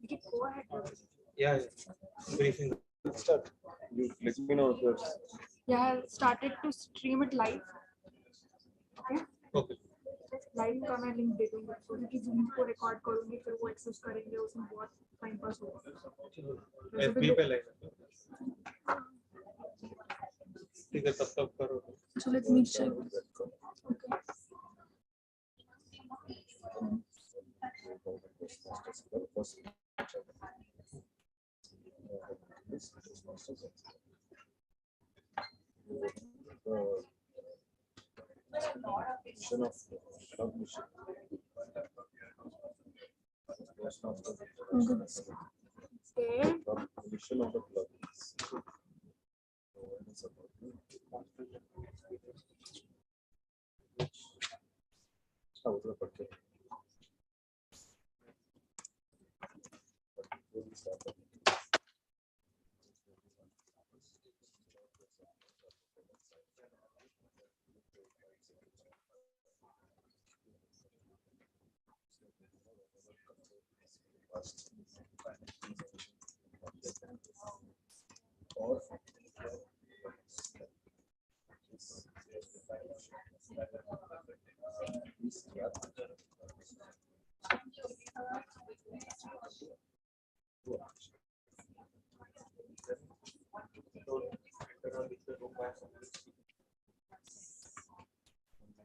You can go ahead. Yeah, briefing. Start. You let me know if there's. Yeah, I started to stream it live. Okay. Okay. Live का मैं link दे दूंगा तो कि zoom को record करूंगी फिर वो एक्सेस करेंगे उसमें बहुत टाइम पास होगा एफबी पे लाइव ठीक है तब करो so let's meet check Mission of submission. Mission of the club.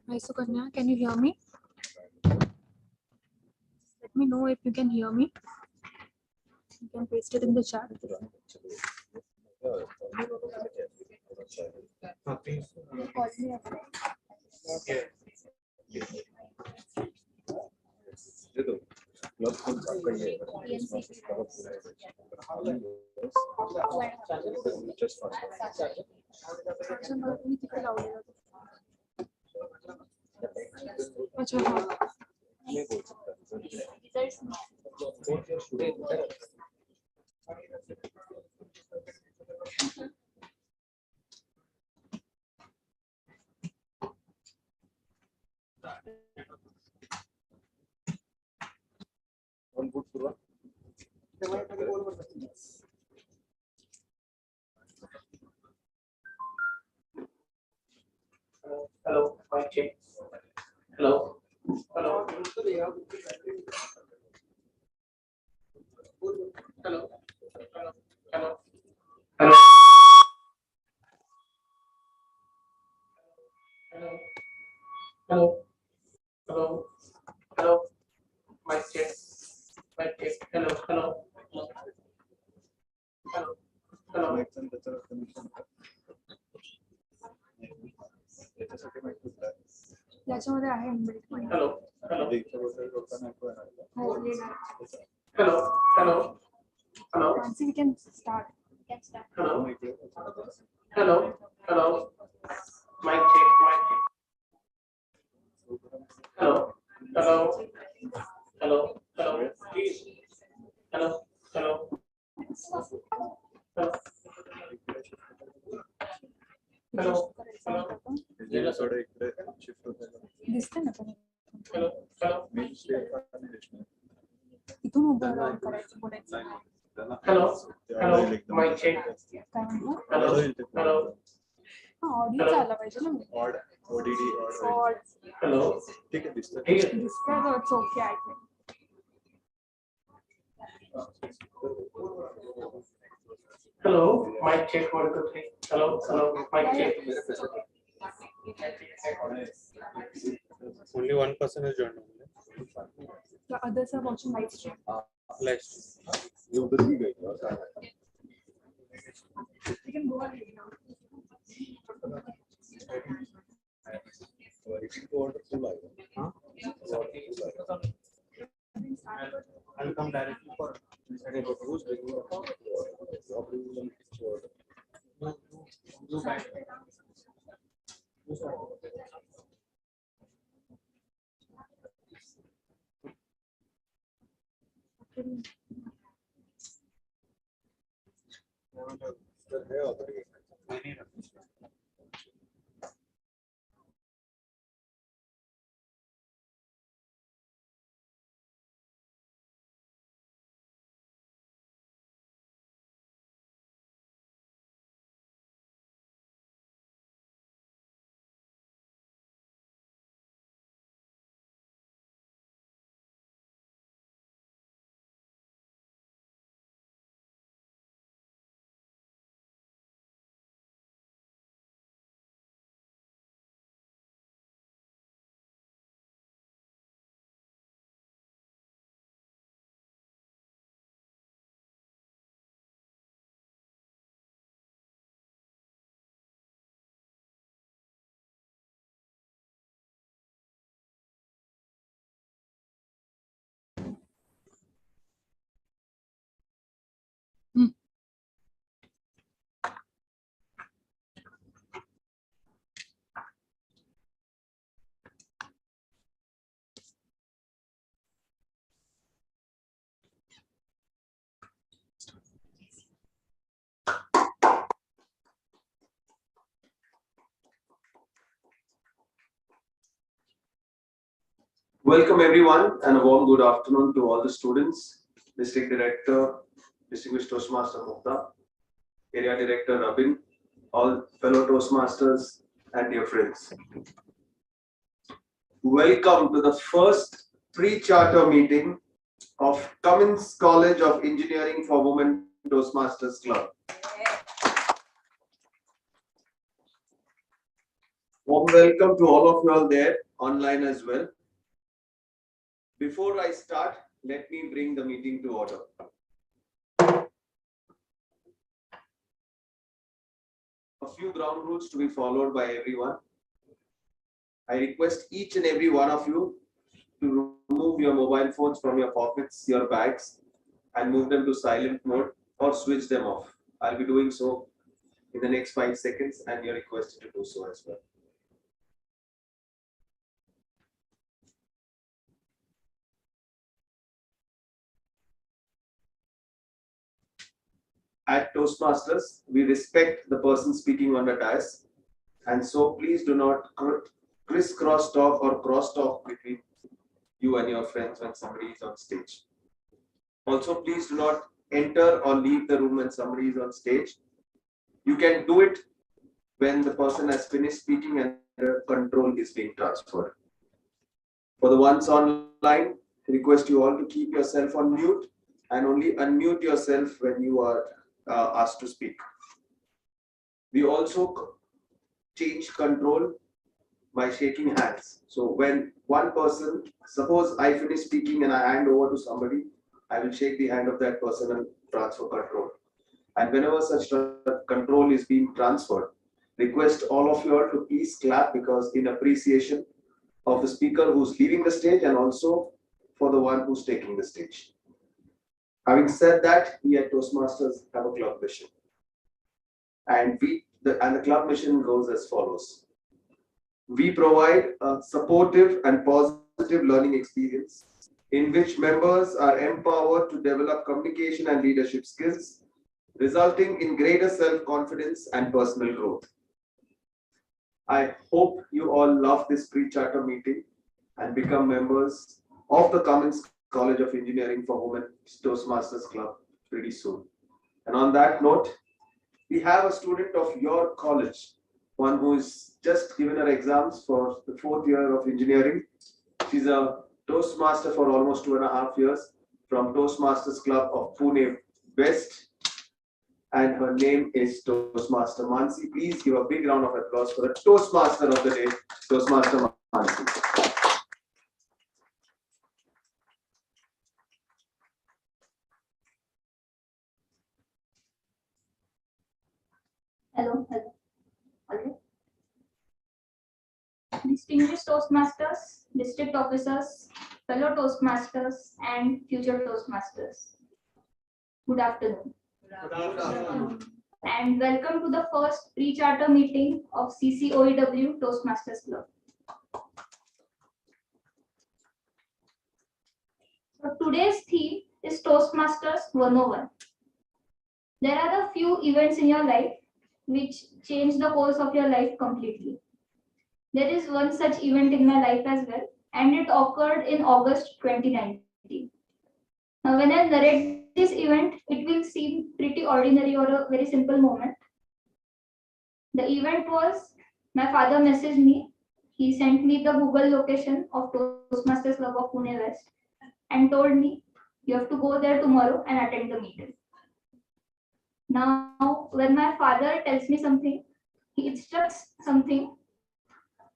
Hi Sukanya, can you hear me? Let me know if you can hear me. You can paste it in the chat. Club-Pune just fine. अच्छा हाँ नहीं बोल सकता on good Purva. Hello, mic check. Hello. Hello. Hello. Hello. Hello. Hello. Hello. Hello. Hello. Mic check. Mic check. Hello. Hello. Hello. Hello. याच्यामध्ये आहे embedded पण. Hello. Hello. हो, येणार. Hello. Hello. Hello. Nancy, we can start. Hello. Hello. Hello. Mic check. Mic check. Hello. Hello. Hello. Hello. Please. Hello. Hello. Hello. Hello. Hello. दिसते ना पण Hello. Hello. इथून उभं राहून करायचं बोलायचं Hello. Hello. Mic check. काय म्हणतो Hello. Hello. हा ऑडिओ आला पाहिजे ना Hello. ठीक है दिसतं दिसतंय तर it's okay I think Hello. Mic check. 1, 2, 3. Hello. Hello. Mic check. Only one person is joined. the others are watching live stream Live. ये उधर भी गई we can go ahead now I'll come directly for Welcome everyone and a warm good afternoon to all the students, District Director, Distinguished Toastmaster Mukta, Area Director Rabin, all fellow Toastmasters and dear friends. Welcome to the first pre-charter meeting of Cummins College of Engineering for Women Toastmasters Club. Warm welcome to all of you all there online as well. Before I start, let me bring the meeting to order. A few ground rules to be followed by everyone. I request each and every one of you to remove your mobile phones from your pockets, your bags, and move them to silent mode or switch them off. I'll be doing so in the next 5 seconds and you're requested to do so as well. At Toastmasters, we respect the person speaking on the dais, and so please do not crisscross talk or cross talk between you and your friends when somebody is on stage. Also, please do not enter or leave the room when somebody is on stage. You can do it when the person has finished speaking and the control is being transferred. For the ones online, I request you all to keep yourself on mute and only unmute yourself when you are asked to speak. We also change control by shaking hands. So when one person, suppose I finish speaking and I hand over to somebody, I will shake the hand of that person and transfer control. And whenever such control is being transferred, request all of you all to please clap, because in appreciation of the speaker who's leaving the stage and also for the one who's taking the stage. Having said that, we at Toastmasters have a club mission. And the club mission goes as follows. We provide a supportive and positive learning experience in which members are empowered to develop communication and leadership skills, resulting in greater self-confidence and personal growth. I hope you all love this pre-charter meeting and become members of the Cummins College of Engineering for Women Toastmasters Club pretty soon. And on that note, we have a student of your college, one who is just given her exams for the 4th year of engineering. She's a Toastmaster for almost 2.5 years from Toastmasters Club of Pune West. And her name is Toastmaster Mansi. Please give a big round of applause for the Toastmaster of the day, Toastmaster Mansi. Hello. Okay. Distinguished Toastmasters, district officers, fellow Toastmasters, and future Toastmasters. Good afternoon. Good afternoon. And welcome to the first pre-charter meeting of CCOEW Toastmasters Club. So today's theme is Toastmasters 101. There are a few events in your life which change the course of your life completely. There is one such event in my life as well, and it occurred in August 2019. Now, when I narrate this event, it will seem pretty ordinary or a very simple moment. The event was, my father messaged me. He sent me the Google location of Toastmasters Club of Pune West and told me, you have to go there tomorrow and attend the meeting. Now, when my father tells me something, he instructs something,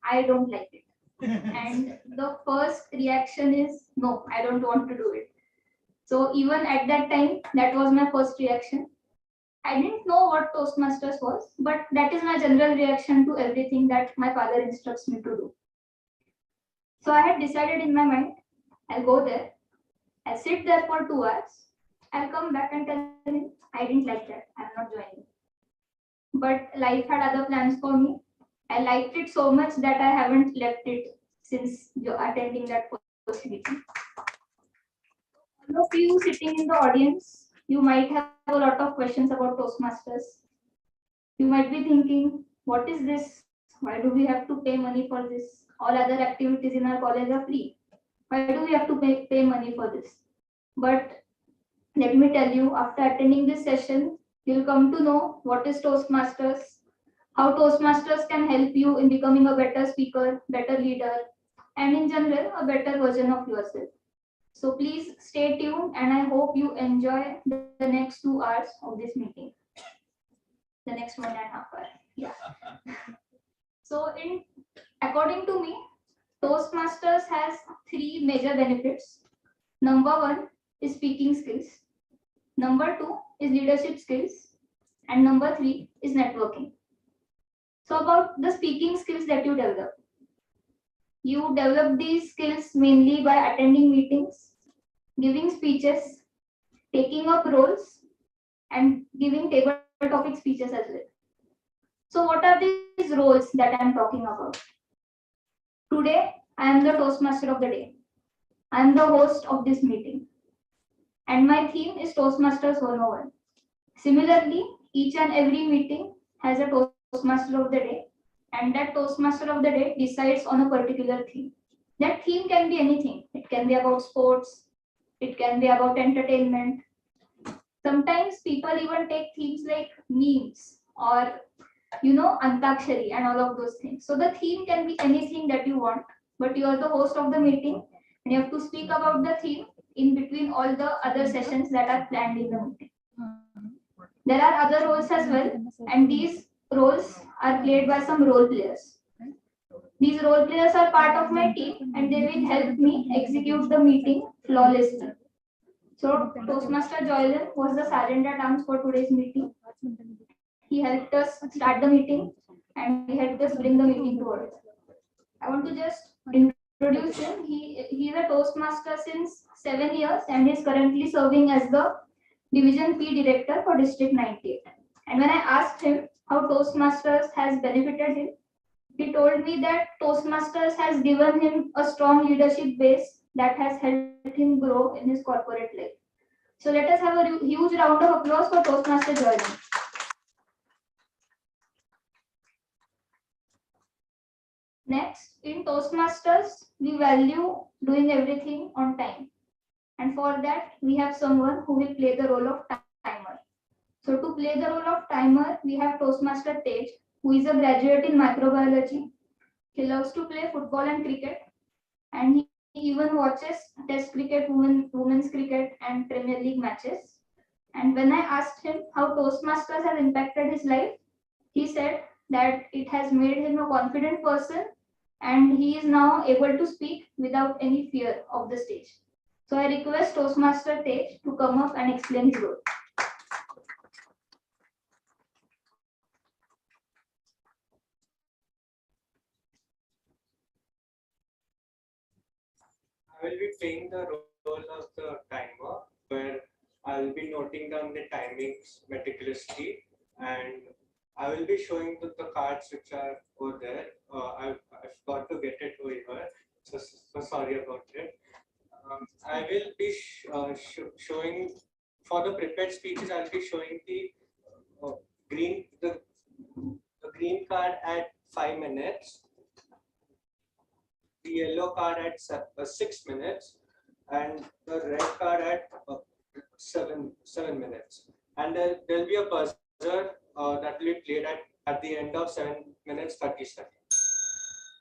I don't like it. And the first reaction is, no, I don't want to do it. So even at that time, that was my first reaction. I didn't know what Toastmasters was, but that is my general reaction to everything that my father instructs me to do. So I had decided in my mind, I'll go there, I'll sit there for 2 hours, I'll come back and tell him, I didn't like that, I'm not joining. But life had other plans for me. I liked it so much that I haven't left it since attending that first meeting. All of you sitting in the audience, you might have a lot of questions about Toastmasters. You might be thinking, what is this? Why do we have to pay money for this? All other activities in our college are free. Why do we have to pay money for this? But let me tell you, after attending this session, you'll come to know what is Toastmasters, how Toastmasters can help you in becoming a better speaker, better leader, and in general, a better version of yourself. So please stay tuned, and I hope you enjoy the next 2 hours of this meeting. The next 1.5 hours. Yeah. So according to me, Toastmasters has 3 major benefits. Number 1 is speaking skills. Number 2 is leadership skills. And number 3 is networking. So about the speaking skills that you develop. You develop these skills mainly by attending meetings, giving speeches, taking up roles, and giving table topic speeches as well. So what are these roles that I am talking about? Today, I am the Toastmaster of the day. I am the host of this meeting. And my theme is Toastmasters 101. Similarly, each and every meeting has a Toastmaster of the day. And that Toastmaster of the day decides on a particular theme. That theme can be anything. It can be about sports. It can be about entertainment. Sometimes people even take themes like memes or Antakshari and all of those things. So the theme can be anything that you want, but you are the host of the meeting and you have to speak about the theme in between all the other sessions that are planned in the meeting. There are other roles as well, and these roles are played by some role players. These role players are part of my team and they will help me execute the meeting flawlessly. So Toastmaster Joylan was the sergeant at arms for today's meeting. He helped us start the meeting and he helped us bring the meeting to order. I want to just introduce him. He is a Toastmaster since 7 years and is currently serving as the Division P Director for District 98. And when I asked him how Toastmasters has benefited him, he told me that Toastmasters has given him a strong leadership base that has helped him grow in his corporate life. So let us have a huge round of applause for Toastmaster Joylan. Next, in Toastmasters, we value doing everything on time. And for that, we have someone who will play the role of timer. So to play the role of timer, we have Toastmaster Tej, who is a graduate in microbiology. He loves to play football and cricket. And he even watches Test cricket, women's cricket, and Premier League matches. And when I asked him how Toastmasters has impacted his life, he said that it has made him a confident person and he is now able to speak without any fear of the stage. So I request Toastmaster Tej to come up and explain his role. I will be playing the role of the timer, where I will be noting down the timings meticulously, and I will be showing the cards which are over there. I've got to get it over here, so sorry about it. I will be showing, for the prepared speeches, I'll be showing the green card at 5 minutes, the yellow card at 6 minutes, and the red card at 7 minutes. And there'll be a buzzer that will be played at the end of 7 minutes 30 seconds.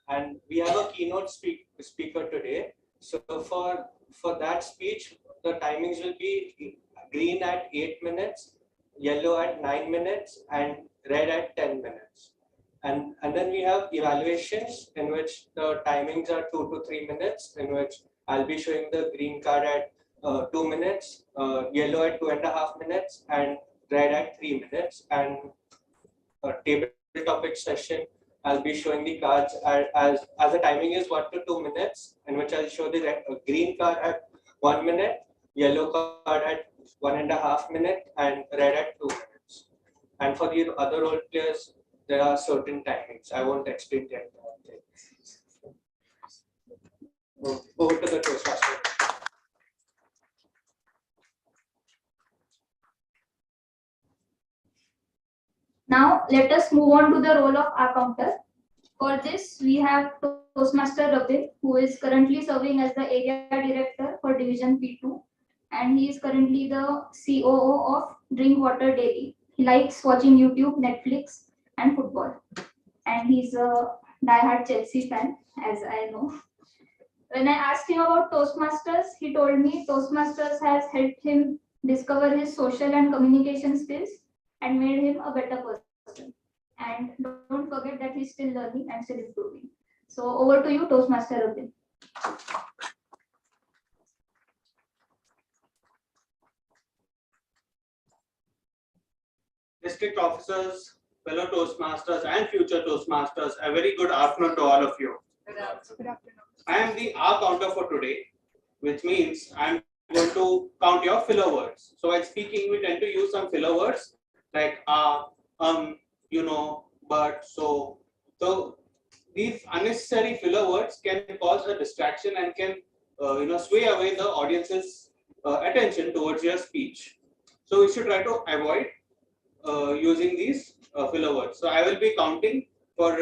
And we have a keynote speaker today. So for that speech, the timings will be green at 8 minutes, yellow at 9 minutes, and red at 10 minutes. And then we have evaluations in which the timings are 2 to 3 minutes, in which I'll be showing the green card at 2 minutes, yellow at 2.5 minutes, and red at 3 minutes. And a table topic session, I'll be showing the cards as the timing is 1 to 2 minutes, in which I'll show the green card at 1 minute, yellow card at 1.5 minutes, and red at 2 minutes. And for the other role players, there are certain timings. I won't explain the entire thing. Over to the Toastmaster. Now let us move on to the role of accounter. For this, we have Toastmaster Rabin, who is currently serving as the area director for Division P2, and he is currently the COO of Drink Water Daily. He likes watching YouTube, Netflix, and football, and he's a diehard Chelsea fan, as I know. When I asked him about Toastmasters, he told me Toastmasters has helped him discover his social and communication skills and made him a better person. And don't forget that he's still learning and still improving. So over to you, Toastmaster Robin. District officers, fellow Toastmasters, and future Toastmasters, a very good afternoon to all of you. Good afternoon. I am the R counter for today, which means I'm going to count your filler words. So while speaking, we tend to use some filler words like you know, but, so. So these unnecessary filler words can cause a distraction and can sway away the audience's attention towards your speech. So we should try to avoid using these filler words. So I will be counting for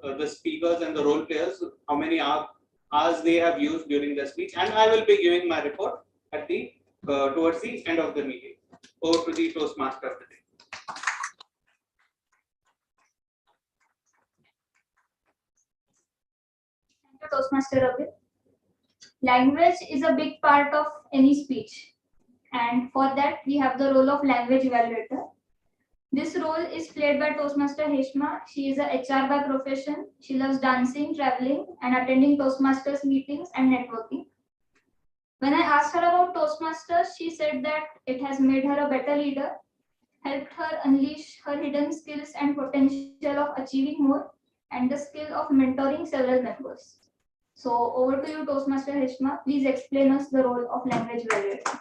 the speakers and the role players how many hours they have used during the speech, and I will be giving my report at the towards the end of the meeting. Over to the Toastmaster of the day. Thank you, Toastmaster Robin. Language is a big part of any speech, and for that we have the role of language evaluator. This role is played by Toastmaster Heshma. She is a HR by profession. She loves dancing, traveling, and attending Toastmasters meetings and networking. When I asked her about Toastmasters, she said that it has made her a better leader, helped her unleash her hidden skills and potential of achieving more, and the skill of mentoring several members. So over to you, Toastmaster Heshma. Please explain us the role of language evaluator.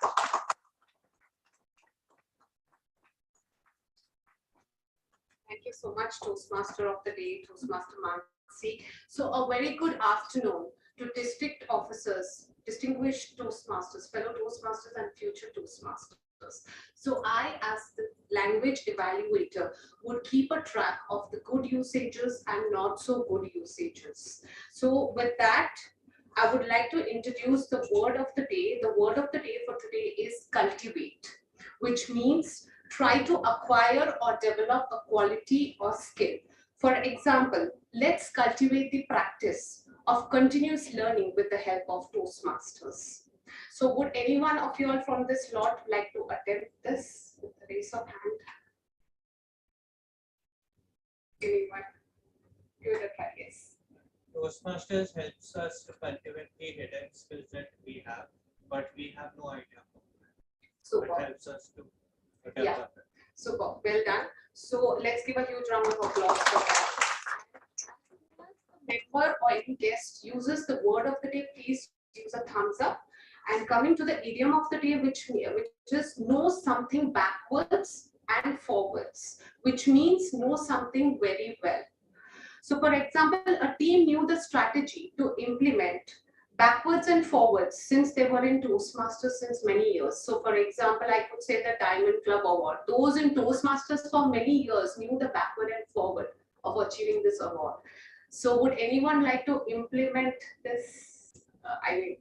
Thank you so much, Toastmaster of the Day, Toastmaster Mansi. So a very good afternoon to district officers, distinguished Toastmasters, fellow Toastmasters and future Toastmasters. So I, as the language evaluator, would keep a track of the good usages and not so good usages. So with that, I would like to introduce the word of the day. The word of the day for today is cultivate, which means try to acquire or develop a quality or skill. For example, let's cultivate the practice of continuous learning with the help of Toastmasters. So would any one of you all from this lot like to attempt this with a raise of hand? Anyone? Give it a try, yes. Toastmasters helps us to cultivate the hidden skills that we have, but we have no idea. Super. It helps us to develop Yeah. it. Super, well done. So let's give a huge round of applause for that. Member or any guest uses the word of the day, please use a thumbs up. And coming to the idiom of the day, which is know something backwards and forwards, which means know something very well. So for example, a team knew the strategy to implement backwards and forwards since they were in Toastmasters since many years. So for example, I could say the Diamond Club Award. Those in Toastmasters for many years knew the backward and forward of achieving this award. So would anyone like to implement this,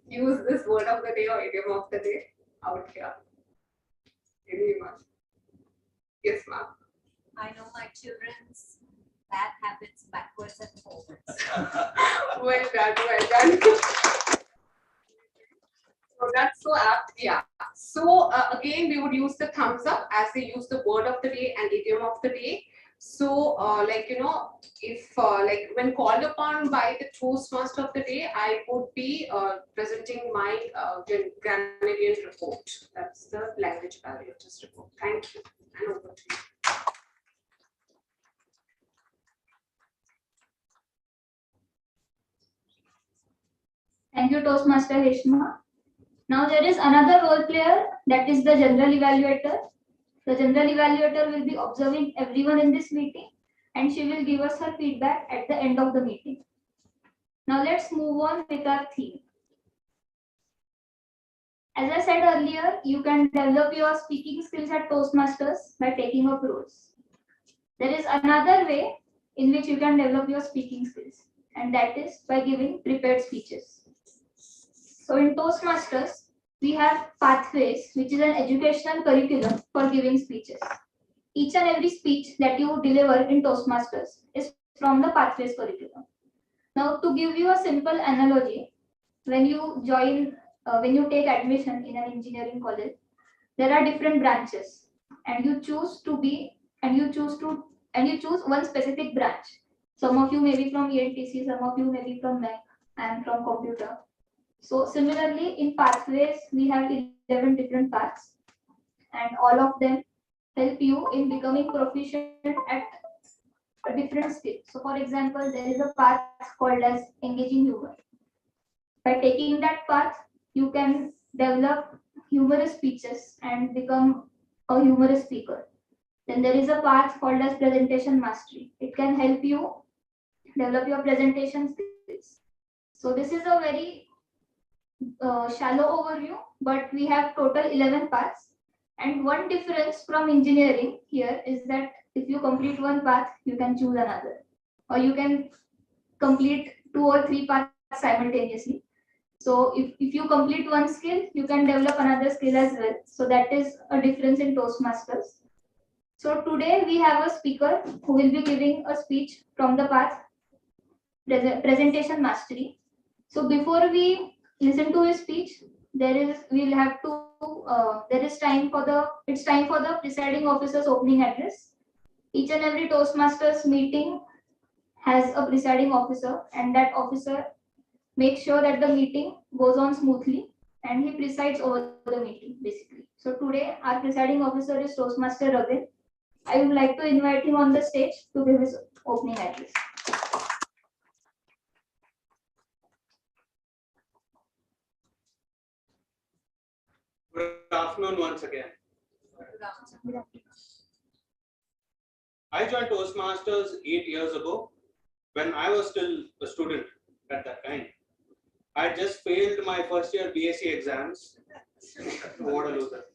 use this word of the day or idiom of the day out here? Anyone? Yes, ma'am. I know my children's bad habits backwards and forwards. Well done, well done. So that's so apt, yeah. So again, we would use the thumbs up as they use the word of the day and idiom of the day. So if like when called upon by the Toastmaster of the day, I would be presenting my Granadian report. That's the language evaluators report. Thank you. And over to you. Thank you, Toastmaster Heshma. Now there is another role player, that is the general evaluator. The general evaluator will be observing everyone in this meeting and she will give us her feedback at the end of the meeting. Now let's move on with our theme. As I said earlier, you can develop your speaking skills at Toastmasters by taking up roles. There is another way in which you can develop your speaking skills, and that is by giving prepared speeches. So in Toastmasters, we have pathways, which is an educational curriculum for giving speeches. Each and every speech that you deliver in Toastmasters is from the pathways curriculum. Now, to give you a simple analogy, when you take admission in an engineering college, there are different branches, and you choose one specific branch. Some of you may be from ENTC, some of you may be from MEC, and from computer. So similarly, in pathways, we have 11 different paths, and all of them help you in becoming proficient at a different skill. So for example, there is a path called as engaging humor. By taking that path, you can develop humorous speeches and become a humorous speaker. Then there is a path called as presentation mastery. It can help you develop your presentation skills. So this is a very shallow overview, but we have total 11 paths. And one difference from engineering here is that if you complete one path, you can choose another, or you can complete 2 or 3 paths simultaneously. So if you complete one skill, you can develop another skill as well. So that is a difference in Toastmasters. So today we have a speaker who will be giving a speech from the path presentation mastery. So before we listen to his speech, it's time for the presiding officer's opening address. Each and every Toastmasters meeting has a presiding officer, and that officer makes sure that the meeting goes on smoothly, and he presides over the meeting basically. So today our presiding officer is Toastmaster Ravin. I would like to invite him on the stage to give his opening address. Good afternoon once again. I joined Toastmasters 8 years ago when I was still a student at that time. I just failed my first year BSc exams. What a loser.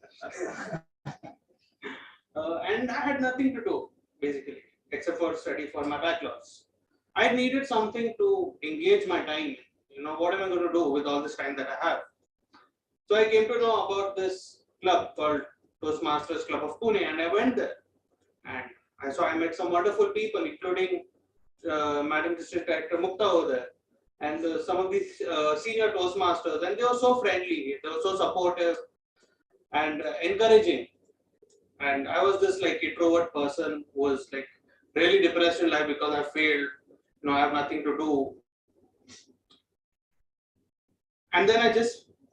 And I had nothing to do basically except for study for my bachelor's. I needed something to engage my time. What am I going to do with all this time that I have? So I came to know about this club called Toastmasters Club of Pune, and I went there. And I met some wonderful people, including Madam District Director Mukta over there, and some of these senior Toastmasters, and they were so friendly, they were so supportive and encouraging. And I was this introvert person who was really depressed in life because I failed. I have nothing to do. And then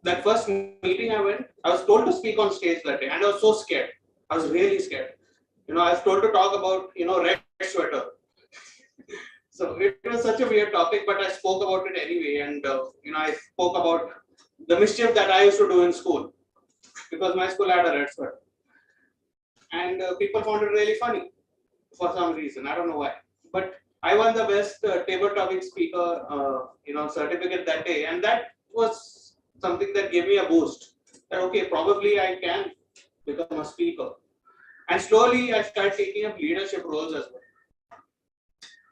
that first meeting I went, I was told to speak on stage that day, and I was so scared. I was really scared. I was told to talk about, red sweater. So it was such a weird topic, but I spoke about it anyway. And, I spoke about the mischief that I used to do in school because my school had a red sweater. And people found it really funny for some reason. I don't know why. But I won the best table topic speaker, certificate that day. And that was something that gave me a boost. That, okay, probably I can become a speaker. And slowly I started taking up leadership roles as well.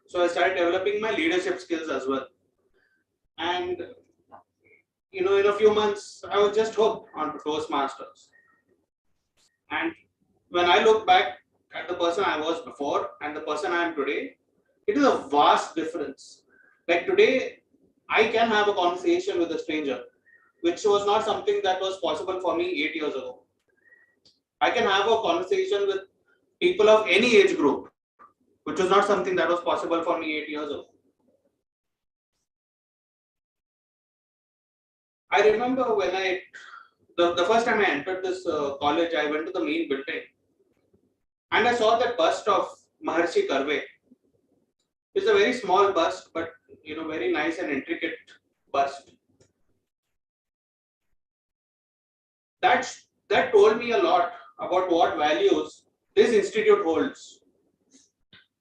So I started developing my leadership skills as well. And, in a few months, I was just hooked onto Toastmasters. And when I look back at the person I was before and the person I am today, it is a vast difference. Like today, I can have a conversation with a stranger, which was not something that was possible for me 8 years ago. I can have a conversation with people of any age group, which was not something that was possible for me 8 years ago. I remember when the first time I entered this college, I went to the main building and I saw that bust of Maharshi Karve. It's a very small bust, but very nice and intricate bust. That told me a lot about what values this institute holds.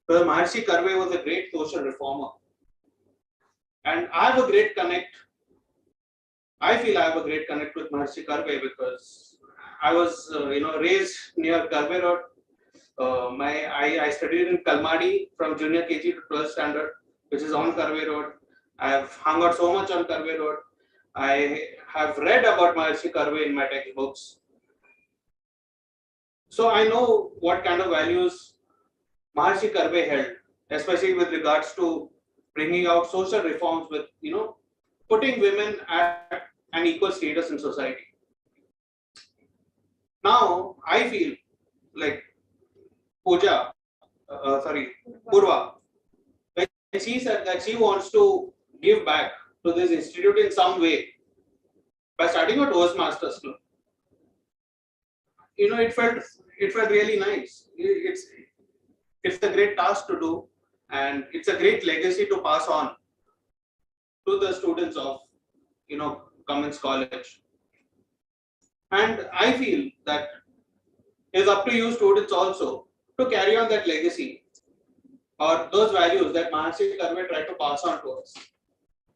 Because Maharshi Karve was a great social reformer. And I have a great connect. I feel I have a great connect with Maharshi Karve because I was, raised near Karve Road. I studied in Kalmadi from junior KG to 12th standard, which is on Karve Road. I have hung out so much on Karve Road. I have read about Maharishi Karve in my textbooks. So I know what kind of values Maharishi Karve held, especially with regards to bringing out social reforms with, putting women at an equal status in society. Now I feel like Pooja, Purva, when she said that she wants to give back to this institute in some way by starting a Toastmasters club. It felt really nice. It's a great task to do, and it's a great legacy to pass on to the students of Cummins College. And I feel that it's up to you students also to carry on that legacy or those values that Maharishi Karve tried to pass on to us.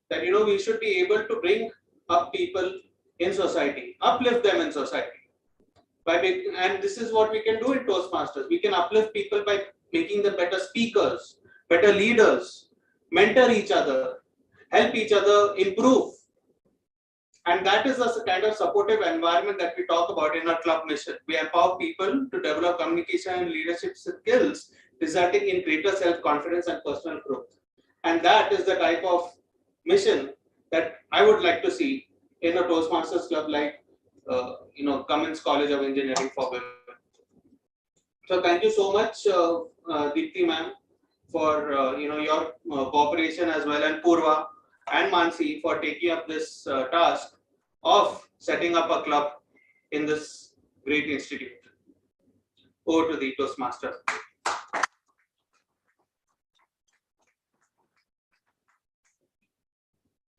That we should be able to bring up people in society, uplift them in society. And this is what we can do in Toastmasters. We can uplift people by making them better speakers, better leaders, mentor each other, help each other improve. And that is the kind of supportive environment that we talk about in our club mission. We empower people to develop communication and leadership skills, resulting in greater self-confidence and personal growth. And that is the type of mission that I would like to see in a Toastmasters club like Cummins College of Engineering for Women. So thank you so much, Deepthi ma'am, for your cooperation as well, and Purva and Mansi for taking up this task of setting up a club in this great institute. Over to the Toastmaster.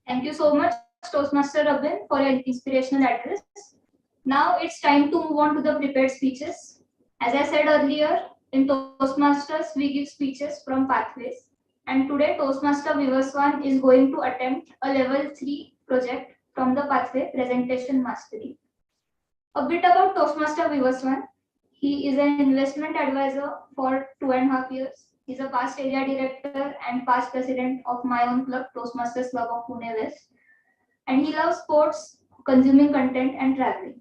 Thank you so much, Toastmaster Robin, for your inspirational address. Now it's time to move on to the prepared speeches. As I said earlier, in Toastmasters, we give speeches from pathways. And today, Toastmaster Vivaswan is going to attempt a level 3 project from the pathway presentation mastery. A bit about Toastmaster Vivaswan. He is an investment advisor for 2.5 years. He's a past area director and past president of my own club, Toastmasters Club of Pune West. And he loves sports, consuming content, and traveling.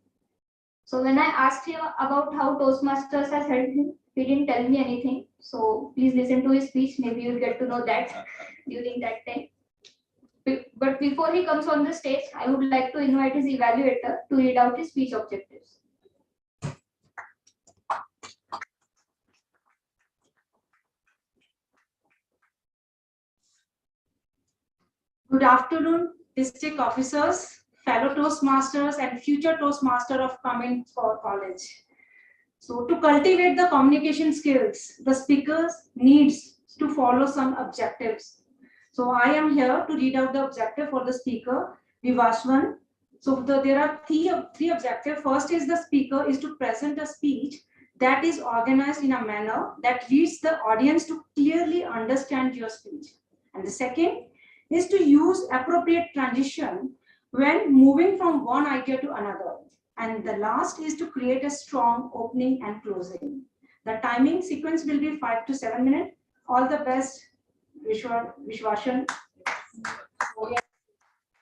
So when I asked him about how Toastmasters has helped him, he didn't tell me anything. So please listen to his speech. Maybe you'll get to know that during that time. But before he comes on the stage, I would like to invite his evaluator to read out his speech objectives. Good afternoon, district officers, fellow Toastmasters, and future Toastmaster of Cummins College. So to cultivate the communication skills, the speakers needs to follow some objectives. So I am here to read out the objective for the speaker, Vivaswan. So there are three objectives. First is the speaker is to present a speech that is organized in a manner that leads the audience to clearly understand your speech. And the second is to use appropriate transition when moving from one idea to another. And the last is to create a strong opening and closing. The timing sequence will be 5 to 7 minutes. All the best, Vishwashan.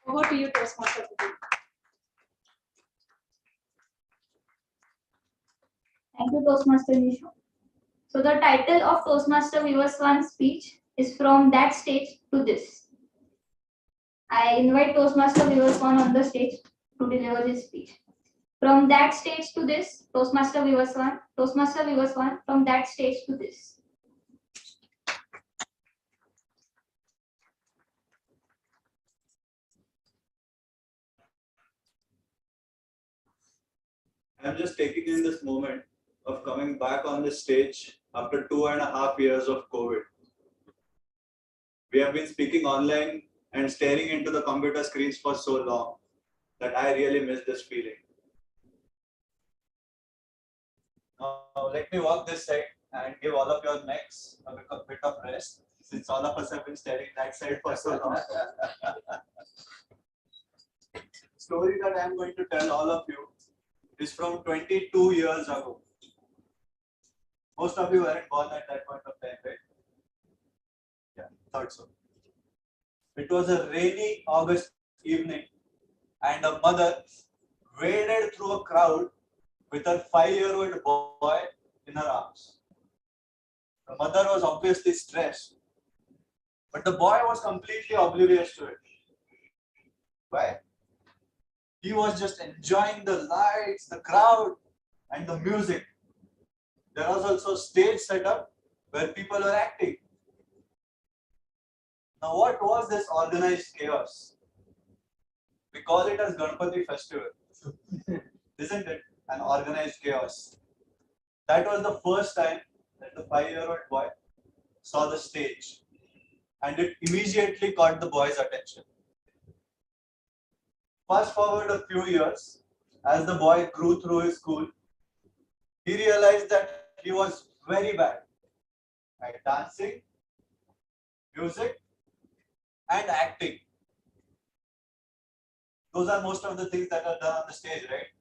Over to you, Toastmaster. Thank you, Toastmaster Nishu. So the title of Toastmaster Vivaswan's speech is From That Stage to This. I invite Toastmaster Vivaswan on the stage to deliver his speech. From that stage to this, Toastmaster Vivaswan, from that stage to this. I'm just taking in this moment of coming back on this stage after 2.5 years of COVID. We have been speaking online and staring into the computer screens for so long that I really miss this feeling. Now, let me walk this side and give all of your necks a bit of rest, since all of us have been staring that side for so long. The story that I am going to tell all of you is from 22 years ago. Most of you weren't born at that point of time, right? Yeah, thought so. It was a rainy August evening, and a mother waded through a crowd with her 5-year-old boy in her arms. The mother was obviously stressed, but the boy was completely oblivious to it. Why? He was just enjoying the lights, the crowd, and the music. There was also a stage set up where people were acting. Now, what was this organized chaos? We call it as Ganpati festival, isn't it? An organized chaos. That was the first time that the 5-year-old boy saw the stage, and it immediately caught the boy's attention. Fast forward a few years, as the boy grew through his school, he realized that he was very bad at dancing, music, and acting. Those are most of the things that are done on the stage, right?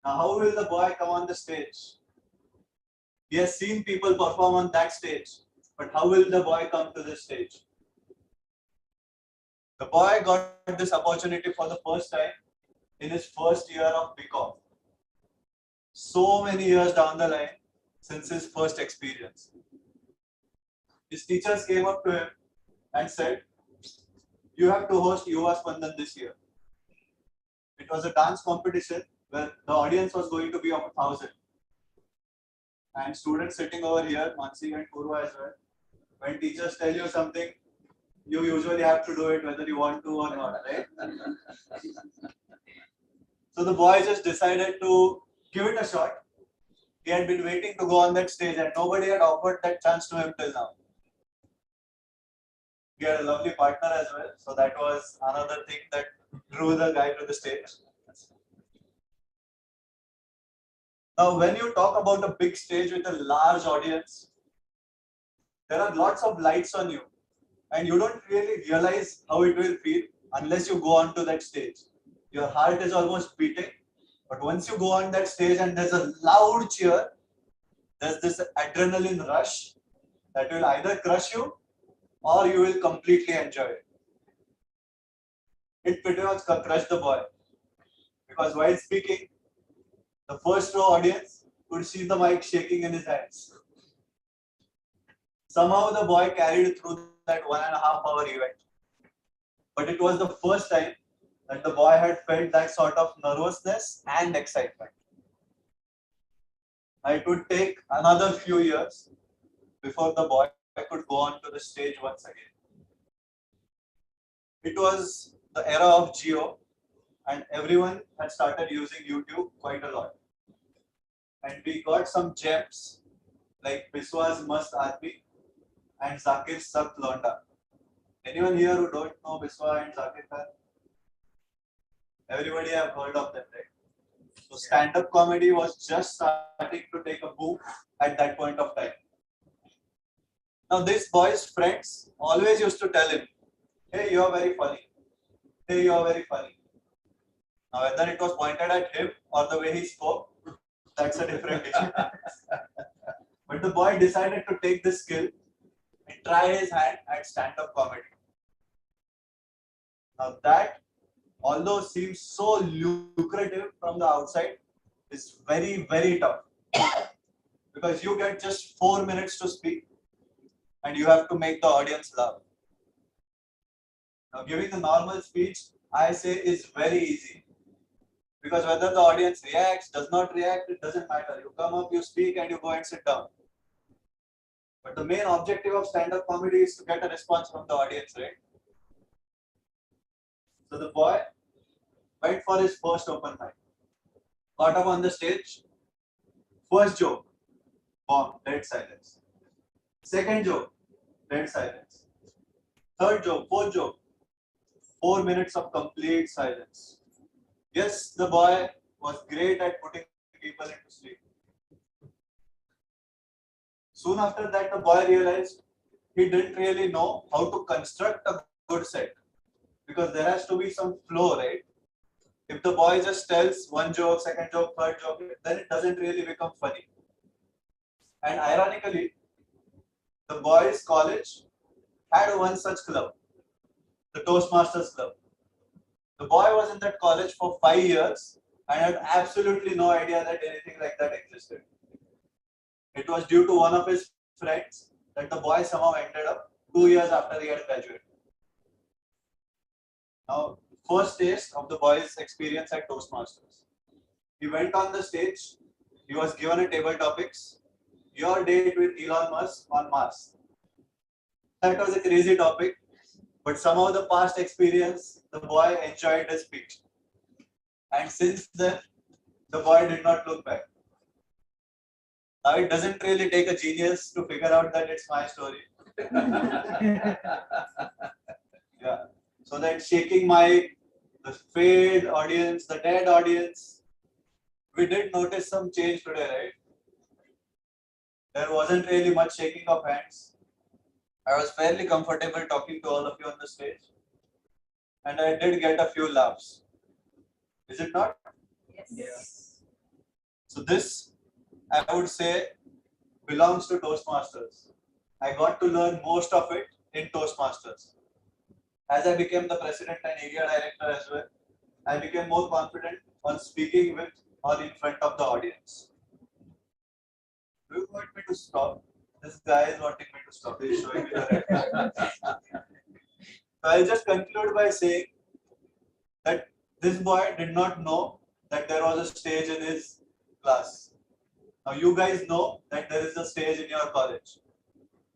Now, how will the boy come on the stage? He has seen people perform on that stage, but how will the boy come to this stage? The boy got this opportunity for the first time in his first year of BCom. So many years down the line since his first experience. His teachers came up to him and said, "You have to host Yuva Spandan this year." It was a dance competition where the audience was going to be of 1,000. And students sitting over here, Mansi and Purva as well, when teachers tell you something, you usually have to do it whether you want to or not, right? So the boy just decided to give it a shot. He had been waiting to go on that stage and nobody had offered that chance to him till now. He had a lovely partner as well, so that was another thing that drew the guy to the stage. Now, when you talk about a big stage with a large audience, there are lots of lights on you, and you don't really realize how it will feel unless you go onto that stage. Your heart is almost beating, but once you go on that stage and there's a loud cheer, there's this adrenaline rush that will either crush you or you will completely enjoy it. It pretty much crushed the boy, because while speaking, the first row audience could see the mic shaking in his hands. Somehow the boy carried through that 1.5-hour event. But it was the first time that the boy had felt that sort of nervousness and excitement. It would take another few years before the boy could go on to the stage once again. It was the era of Geo, and everyone had started using YouTube quite a lot. And we got some gems like Biswa's Mast Aadmi and Zakir's Sakt Londa. Anyone here who don't know Biswa and Zakir Khan? Everybody have heard of them, right? So stand-up comedy was just starting to take a boom at that point of time. Now this boy's friends always used to tell him, "Hey, you are very funny. Hey, you are very funny." Now whether it was pointed at him or the way he spoke, that's a different issue. But the boy decided to take this skill and try his hand at stand-up comedy. Now that, although seems so lucrative from the outside, is very, very tough. Because you get just 4 minutes to speak and you have to make the audience laugh. Now giving a normal speech, I say, is very easy. Because whether the audience reacts, does not react, it doesn't matter. You come up, you speak, and you go and sit down. But the main objective of stand-up comedy is to get a response from the audience, right? So the boy went for his first open mic. Got up on the stage. First joke, bomb, dead silence. Second joke, dead silence. Third joke, fourth joke, 4 minutes of complete silence. Yes, the boy was great at putting people into sleep. Soon after that, the boy realized he didn't really know how to construct a good set, because there has to be some flow, right? If the boy just tells one joke, second joke, third joke, then it doesn't really become funny. And ironically, the boys' college had one such club, the Toastmasters Club. The boy was in that college for 5 years and had absolutely no idea that anything like that existed. It was due to one of his friends that the boy somehow ended up 2 years after he had graduated. Now, first taste of the boy's experience at Toastmasters. He went on the stage, he was given a table topics, your date with Elon Musk on Mars. That was a crazy topic, but somehow the past experience, the boy enjoyed the speech. And since then, the boy did not look back. Now, it doesn't really take a genius to figure out that it's my story. Yeah. So that shaking mic, the fade audience, the dead audience, we did notice some change today, right? There wasn't really much shaking of hands. I was fairly comfortable talking to all of you on the stage. And I did get a few laughs. Is it not? Yes. So this, I would say, belongs to Toastmasters. I got to learn most of it in Toastmasters. As I became the president and area director as well, I became more confident on speaking with or in front of the audience. Do you want me to stop? This guy is wanting me to stop. He's showing me the red. So I'll just conclude by saying that this boy did not know that there was a stage in his class. Now you guys know that there is a stage in your college.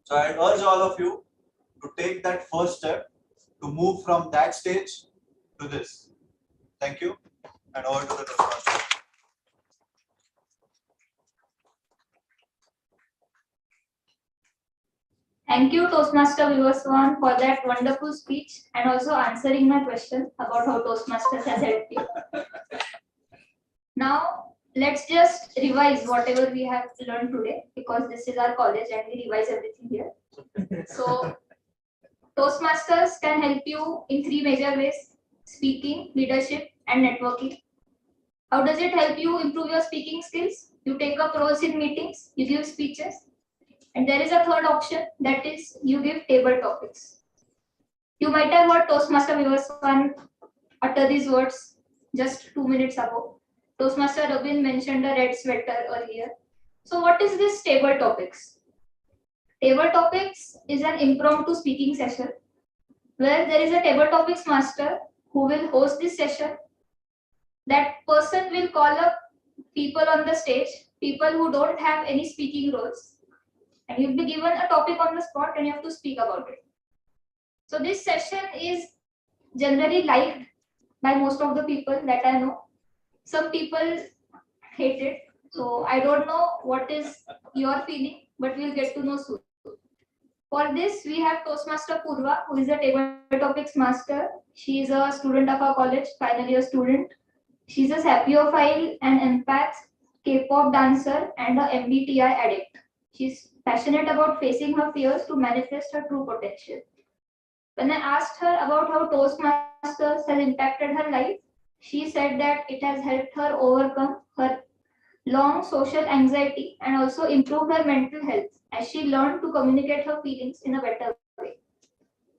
So I urge all of you to take that first step to move from that stage to this. Thank you, and over to the Toastmaster. Thank you, Toastmaster Vivaswan, for that wonderful speech and also answering my question about how Toastmasters has helped you. Now, let's just revise whatever we have learned today, because this is our college and we revise everything here. So, Toastmasters can help you in 3 major ways: speaking, leadership, and networking. How does it help you improve your speaking skills? You take up roles in meetings, you give speeches. And there is a third option, that is you give table topics. You might have heard Toastmaster Vivaswan utter these words just 2 minutes ago. Toastmaster Robin mentioned a red sweater earlier. So what is this table topics? Table topics is an impromptu speaking session where there is a table topics master who will host this session. That person will call up people on the stage, people who don't have any speaking roles. And you'll be given a topic on the spot and you have to speak about it. So this session is generally liked by most of the people that I know. Some people hate it. So I don't know what is your feeling, but we'll get to know soon. For this, we have Toastmaster Purva, who is a table topics master. She is a student of our college, final year student. She's a sapiophile, an empath, K-pop dancer, and a MBTI addict. She's passionate about facing her fears to manifest her true potential. When I asked her about how Toastmasters has impacted her life, she said that it has helped her overcome her long social anxiety and also improve her mental health as she learned to communicate her feelings in a better way.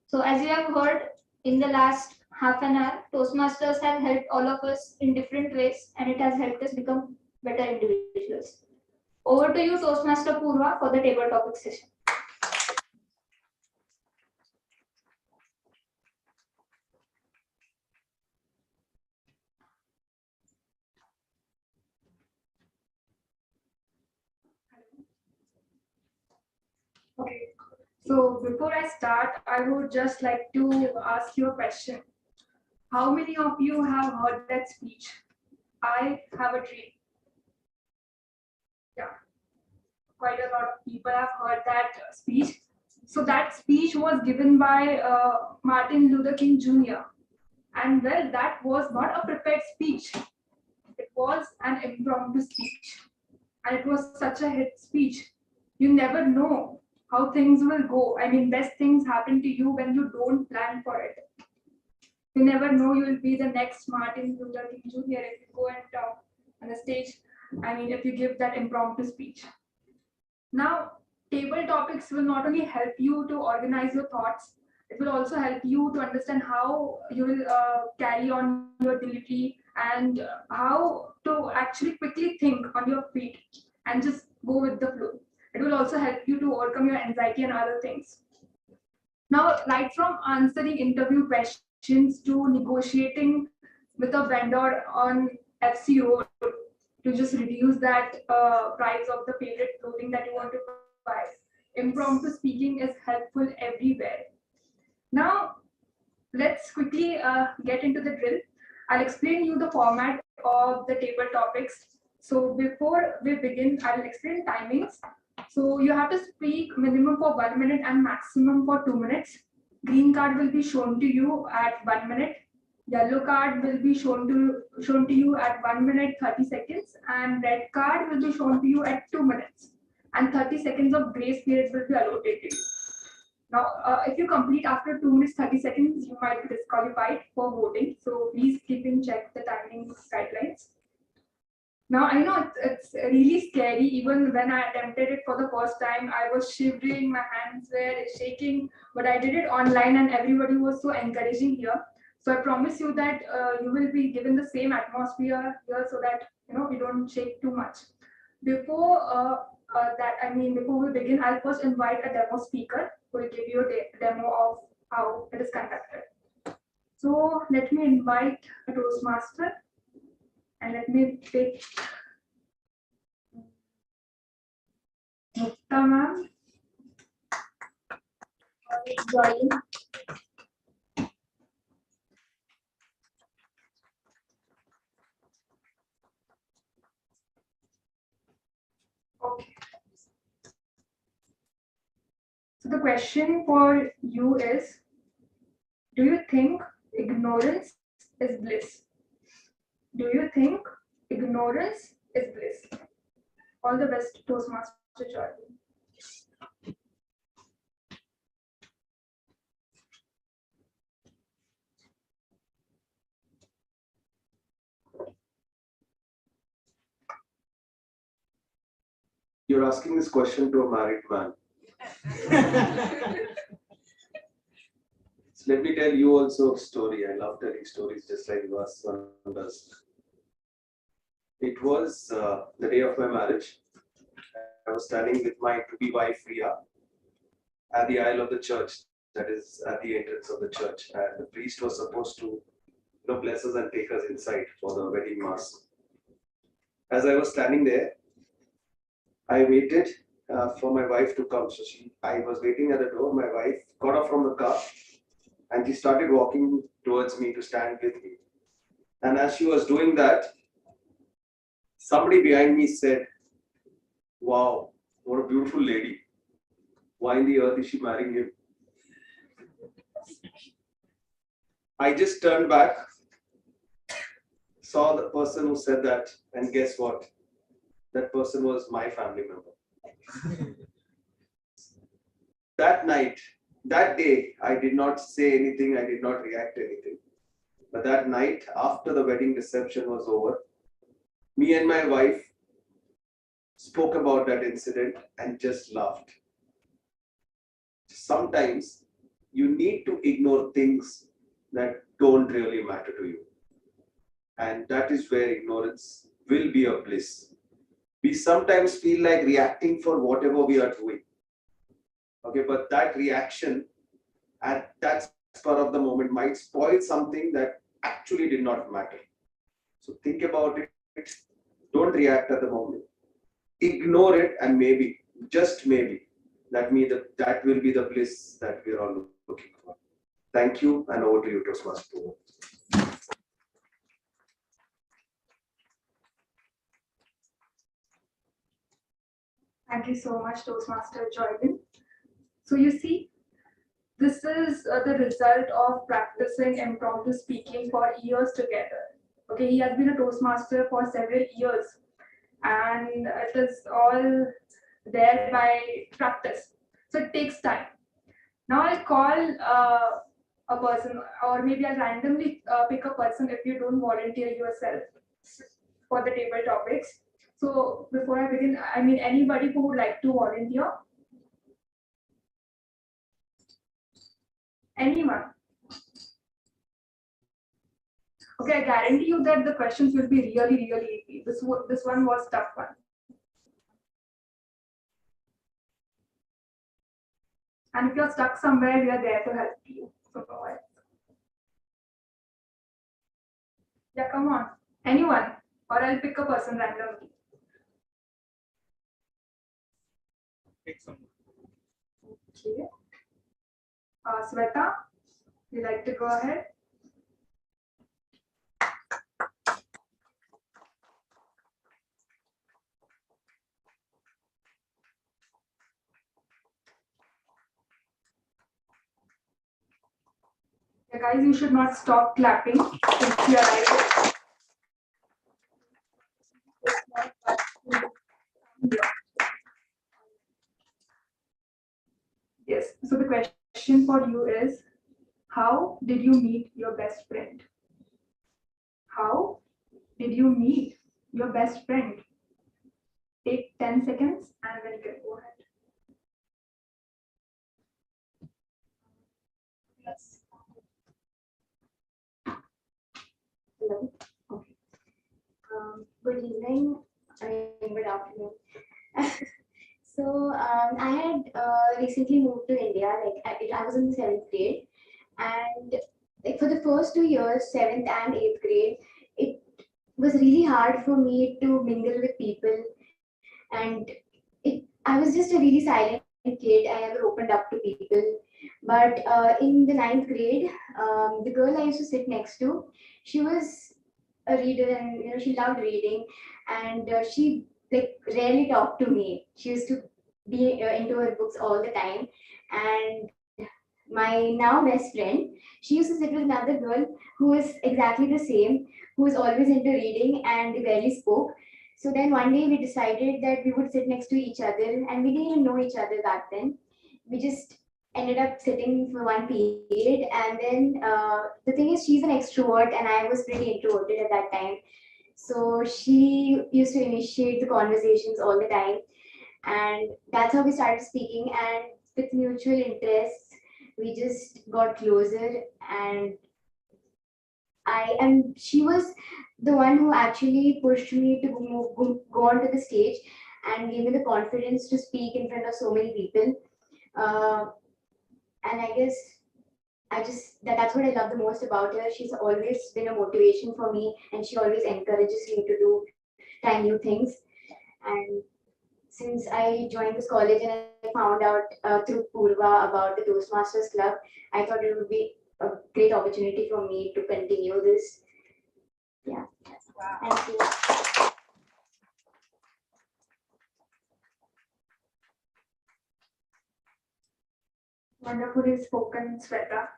So as you have heard in the last half an hour, Toastmasters has helped all of us in different ways and it has helped us become better individuals. Over to you, Toastmaster Purva, for the table topic session. Okay. So before I start, I would just like to ask you a question. How many of you have heard that speech? I have a dream. Yeah. Quite a lot of people have heard that speech. So that speech was given by Martin Luther King Jr. And well, that was not a prepared speech. It was an impromptu speech. And it was such a hit speech. You never know how things will go. I mean, best things happen to you when you don't plan for it. You never know you will be the next Martin Luther King Jr. if you go and talk on the stage. I mean, if you give that impromptu speech. Now, table topics will not only help you to organize your thoughts, it will also help you to understand how you will carry on your delivery and how to actually quickly think on your feet and just go with the flow. It will also help you to overcome your anxiety and other things. Now, right from answering interview questions to negotiating with a vendor on FCO to just reduce that price of the favorite clothing that you want to buy. Impromptu speaking is helpful everywhere. Now, let's quickly get into the drill. I'll explain you the format of the table topics. So before we begin, I'll explain timings. So you have to speak minimum for 1 minute and maximum for 2 minutes. Green card will be shown to you at 1 minute. Yellow card will be shown to you at 1 minute 30 seconds, and red card will be shown to you at 2 minutes. And 30 seconds of grace period will be allocated. Now, if you complete after 2 minutes 30 seconds, you might be disqualified for voting. So please keep in check the timing guidelines. Now, I know it's really scary. Even when I attempted it for the first time, I was shivering, my hands were shaking, but I did it online and everybody was so encouraging here. So I promise you that you will be given the same atmosphere here so that we don't shake too much. Before before we begin, I'll first invite a demo speaker who will give you a demo of how it is conducted. So let me invite a Toastmaster and let me pick Mukta ma'am. Join. Okay. So the question for you is, do you think ignorance is bliss? Do you think ignorance is bliss? All the best, Toastmaster Jordan. You're asking this question to a married man. So let me tell you also a story. I love telling stories just like Vasan does. It was the day of my marriage. I was standing with my to-be wife Ria at the aisle of the church, that is at the entrance of the church, and the priest was supposed to bless us and take us inside for the wedding mass. As I was standing there, I waited for my wife to come. So I was waiting at the door. My wife got off from the car and she started walking towards me to stand with me. And as she was doing that, somebody behind me said, "Wow, what a beautiful lady. Why in the earth is she marrying him?" I just turned back, saw the person who said that, and guess what? That person was my family member. That night, that day, I did not say anything, I did not react to anything. But that night, after the wedding reception was over, me and my wife spoke about that incident and just laughed. Sometimes you need to ignore things that don't really matter to you. And that is where ignorance will be a bliss. We sometimes feel like reacting for whatever we are doing. Okay, but that reaction at that spur of the moment might spoil something that actually did not matter. So think about it. Don't react at the moment. Ignore it, and maybe, just maybe, that will be the bliss that we're all looking for. Thank you, and over to you, Toastmaster. Thank you so much, Toastmaster Jordan. So you see, this is the result of practicing impromptu speaking for years together. Okay, he has been a Toastmaster for several years, and it is all there by practice. So it takes time. Now I'll call a person, or maybe I'll randomly pick a person if you don't volunteer yourself for the table topics. So before before I begin, I mean, anybody who would like to volunteer? Anyone? Okay, I guarantee you that the questions will be really, really easy. This one was tough one. And if you're stuck somewhere, we are there to help you. So no worries. Yeah, come on. Anyone? Or I'll pick a person randomly. Pick someone. Okay. Sweta, you like to go ahead? Yeah, guys, you should not stop clapping since you arrived. Yes, so the question for you is, how did you meet your best friend? How did you meet your best friend? Take 10 seconds and then you can go ahead. Yes. Hello. Okay. Good evening. Good afternoon. So I had recently moved to India. I was in the 7th grade, and like for the first 2 years, 7th and 8th grade, it was really hard for me to mingle with people, and I was just a really silent kid. I never opened up to people. But in the 9th grade, the girl I used to sit next to, she was a reader, and she loved reading, and she like rarely talked to me. She used to be into her books all the time. And my now best friend, she used to sit with another girl who is exactly the same, who is always into reading, and they barely spoke. So then one day we decided that we would sit next to each other, and we didn't even know each other back then. We just ended up sitting for one period, and then the thing is, she's an extrovert and I was pretty introverted at that time. So she used to initiate the conversations all the time, and that's how we started speaking. And with mutual interests, we just got closer. And she was the one who actually pushed me to go onto the stage and gave me the confidence to speak in front of so many people. And I guess that's what I love the most about her. She's always been a motivation for me, and she always encourages me to try new things. And since I joined this college and I found out through Purva about the Toastmasters Club, I thought it would be a great opportunity for me to continue this. Yeah. Wow. Thank you. Wonderfully spoken, Sweta.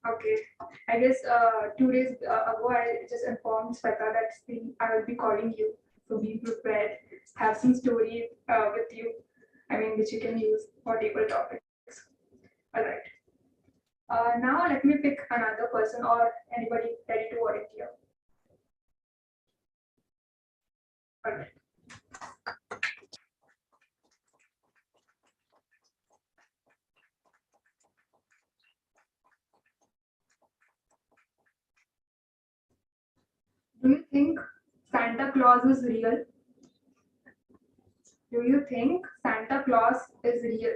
Okay, I guess 2 days ago I just informed Sweta that I will be calling you. So be prepared, have some story with you, I mean, which you can use for table topics. All right. Now let me pick another person or anybody ready to volunteer. All right. Do you think Santa Claus is real? Do you think Santa Claus is real?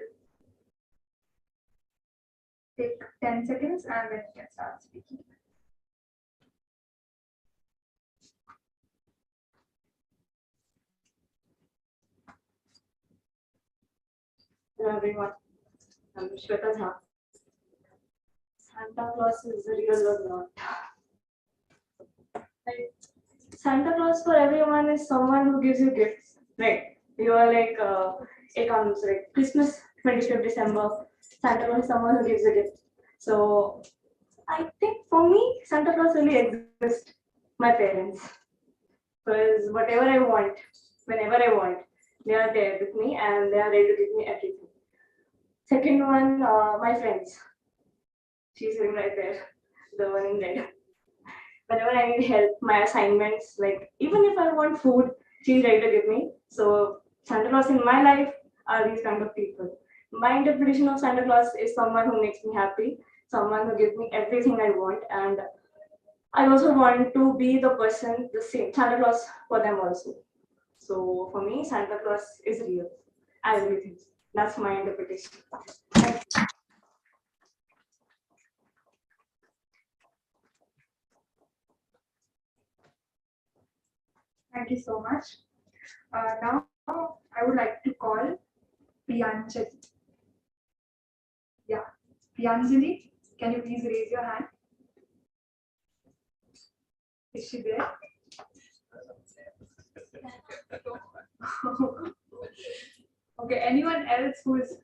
Take 10 seconds and then you can start speaking. Hello everyone, I'm Shweta Jha. Santa Claus is real or not? Like, Santa Claus for everyone is someone who gives you gifts. Right? You are like, it comes like Christmas, 25th December. Santa Claus is someone who gives you gifts. So I think for me, Santa Claus really exists. My parents, because whatever I want, whenever I want, they are there with me and they are ready to give me everything. Second one, my friends. She's sitting right there, the one in red. Whenever I need help, my assignments, like even if I want food, she's ready to give me. So Santa Claus in my life are these kind of people. My interpretation of Santa Claus is someone who makes me happy, someone who gives me everything I want, and I also want to be the person, the same Santa Claus for them also. So for me, Santa Claus is real. Everything. That's my interpretation. Thank you so much. Now I would like to call Priyanjali. Yeah, Priyanjali, can you please raise your hand? Is she there? Okay, anyone else who is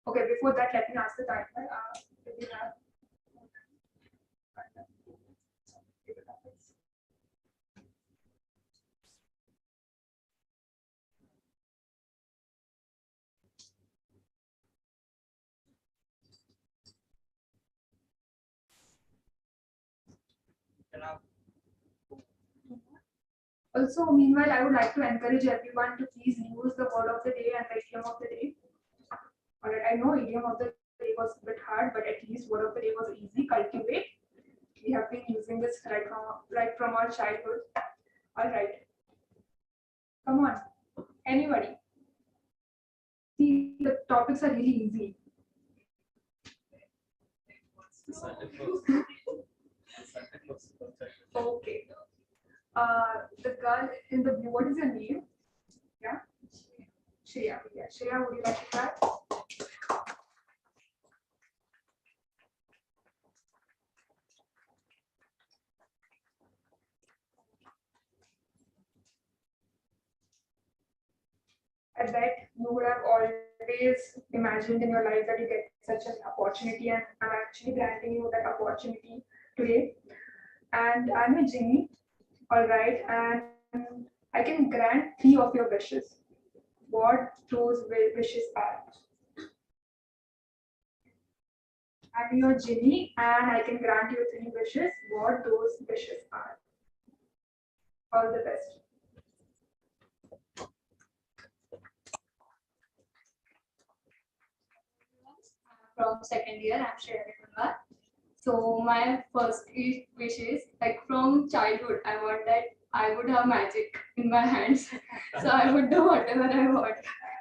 okay? Before that, let me ask the title. Do we have? Also, meanwhile, I would like to encourage everyone to please use the word of the day and the idiom of the day. Alright, I know idiom of the day was a bit hard, but at least word of the day was easy. Cultivate. We have been using this right from our childhood. Alright. Come on. Anybody. See, the topics are really easy. Okay. The girl in the blue, what is your name? Yeah? Shreya. Yeah. Shreya, would you like to try? I bet you would have always imagined in your life that you get such an opportunity, and I'm actually granting you that opportunity today. And I'm a genie, all right, and I can grant 3 of your wishes. What those wishes are? I'm your genie, and I can grant you 3 wishes. What those wishes are? All the best. From second year, I'm Shreya. So my first wish is, like, from childhood, I want that I would have magic in my hands. So I would do whatever I want.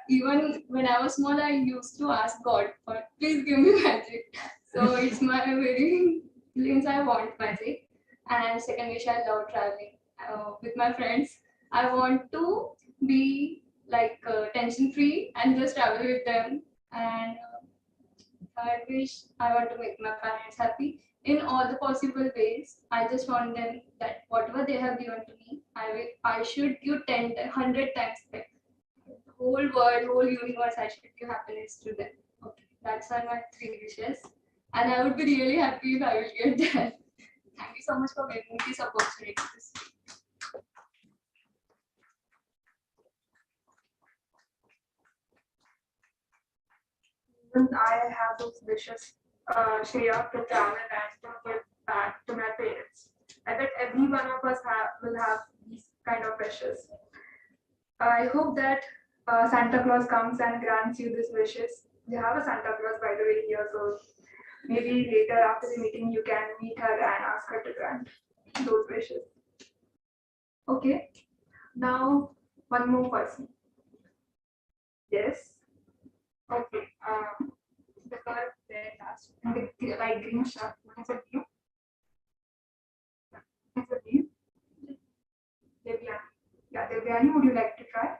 Even when I was small, I used to ask God for, please give me magic. So it's my very means I want magic. And second wish, I love traveling with my friends. I want to be like tension free and just travel with them. And I wish I want to make my parents happy in all the possible ways. I just want them that whatever they have given to me, I should give 10, 100 times back. The whole world, whole universe, I should give happiness to them. Okay, that's are my 3 wishes. And I would be really happy if I will get that. Thank you so much for giving me this opportunity to speak. I have those wishes, Shreya, to travel and to give back to my parents. I bet every one of us will have these kind of wishes. I hope that Santa Claus comes and grants you these wishes. We have a Santa Claus, by the way, here, so maybe later after the meeting you can meet her and ask her to grant those wishes. Okay, now one more person. Yes. Okay. The girl there last in the light green shirt. What is her name? What is her name? Devyani. Yeah, Devyani, would you like to try?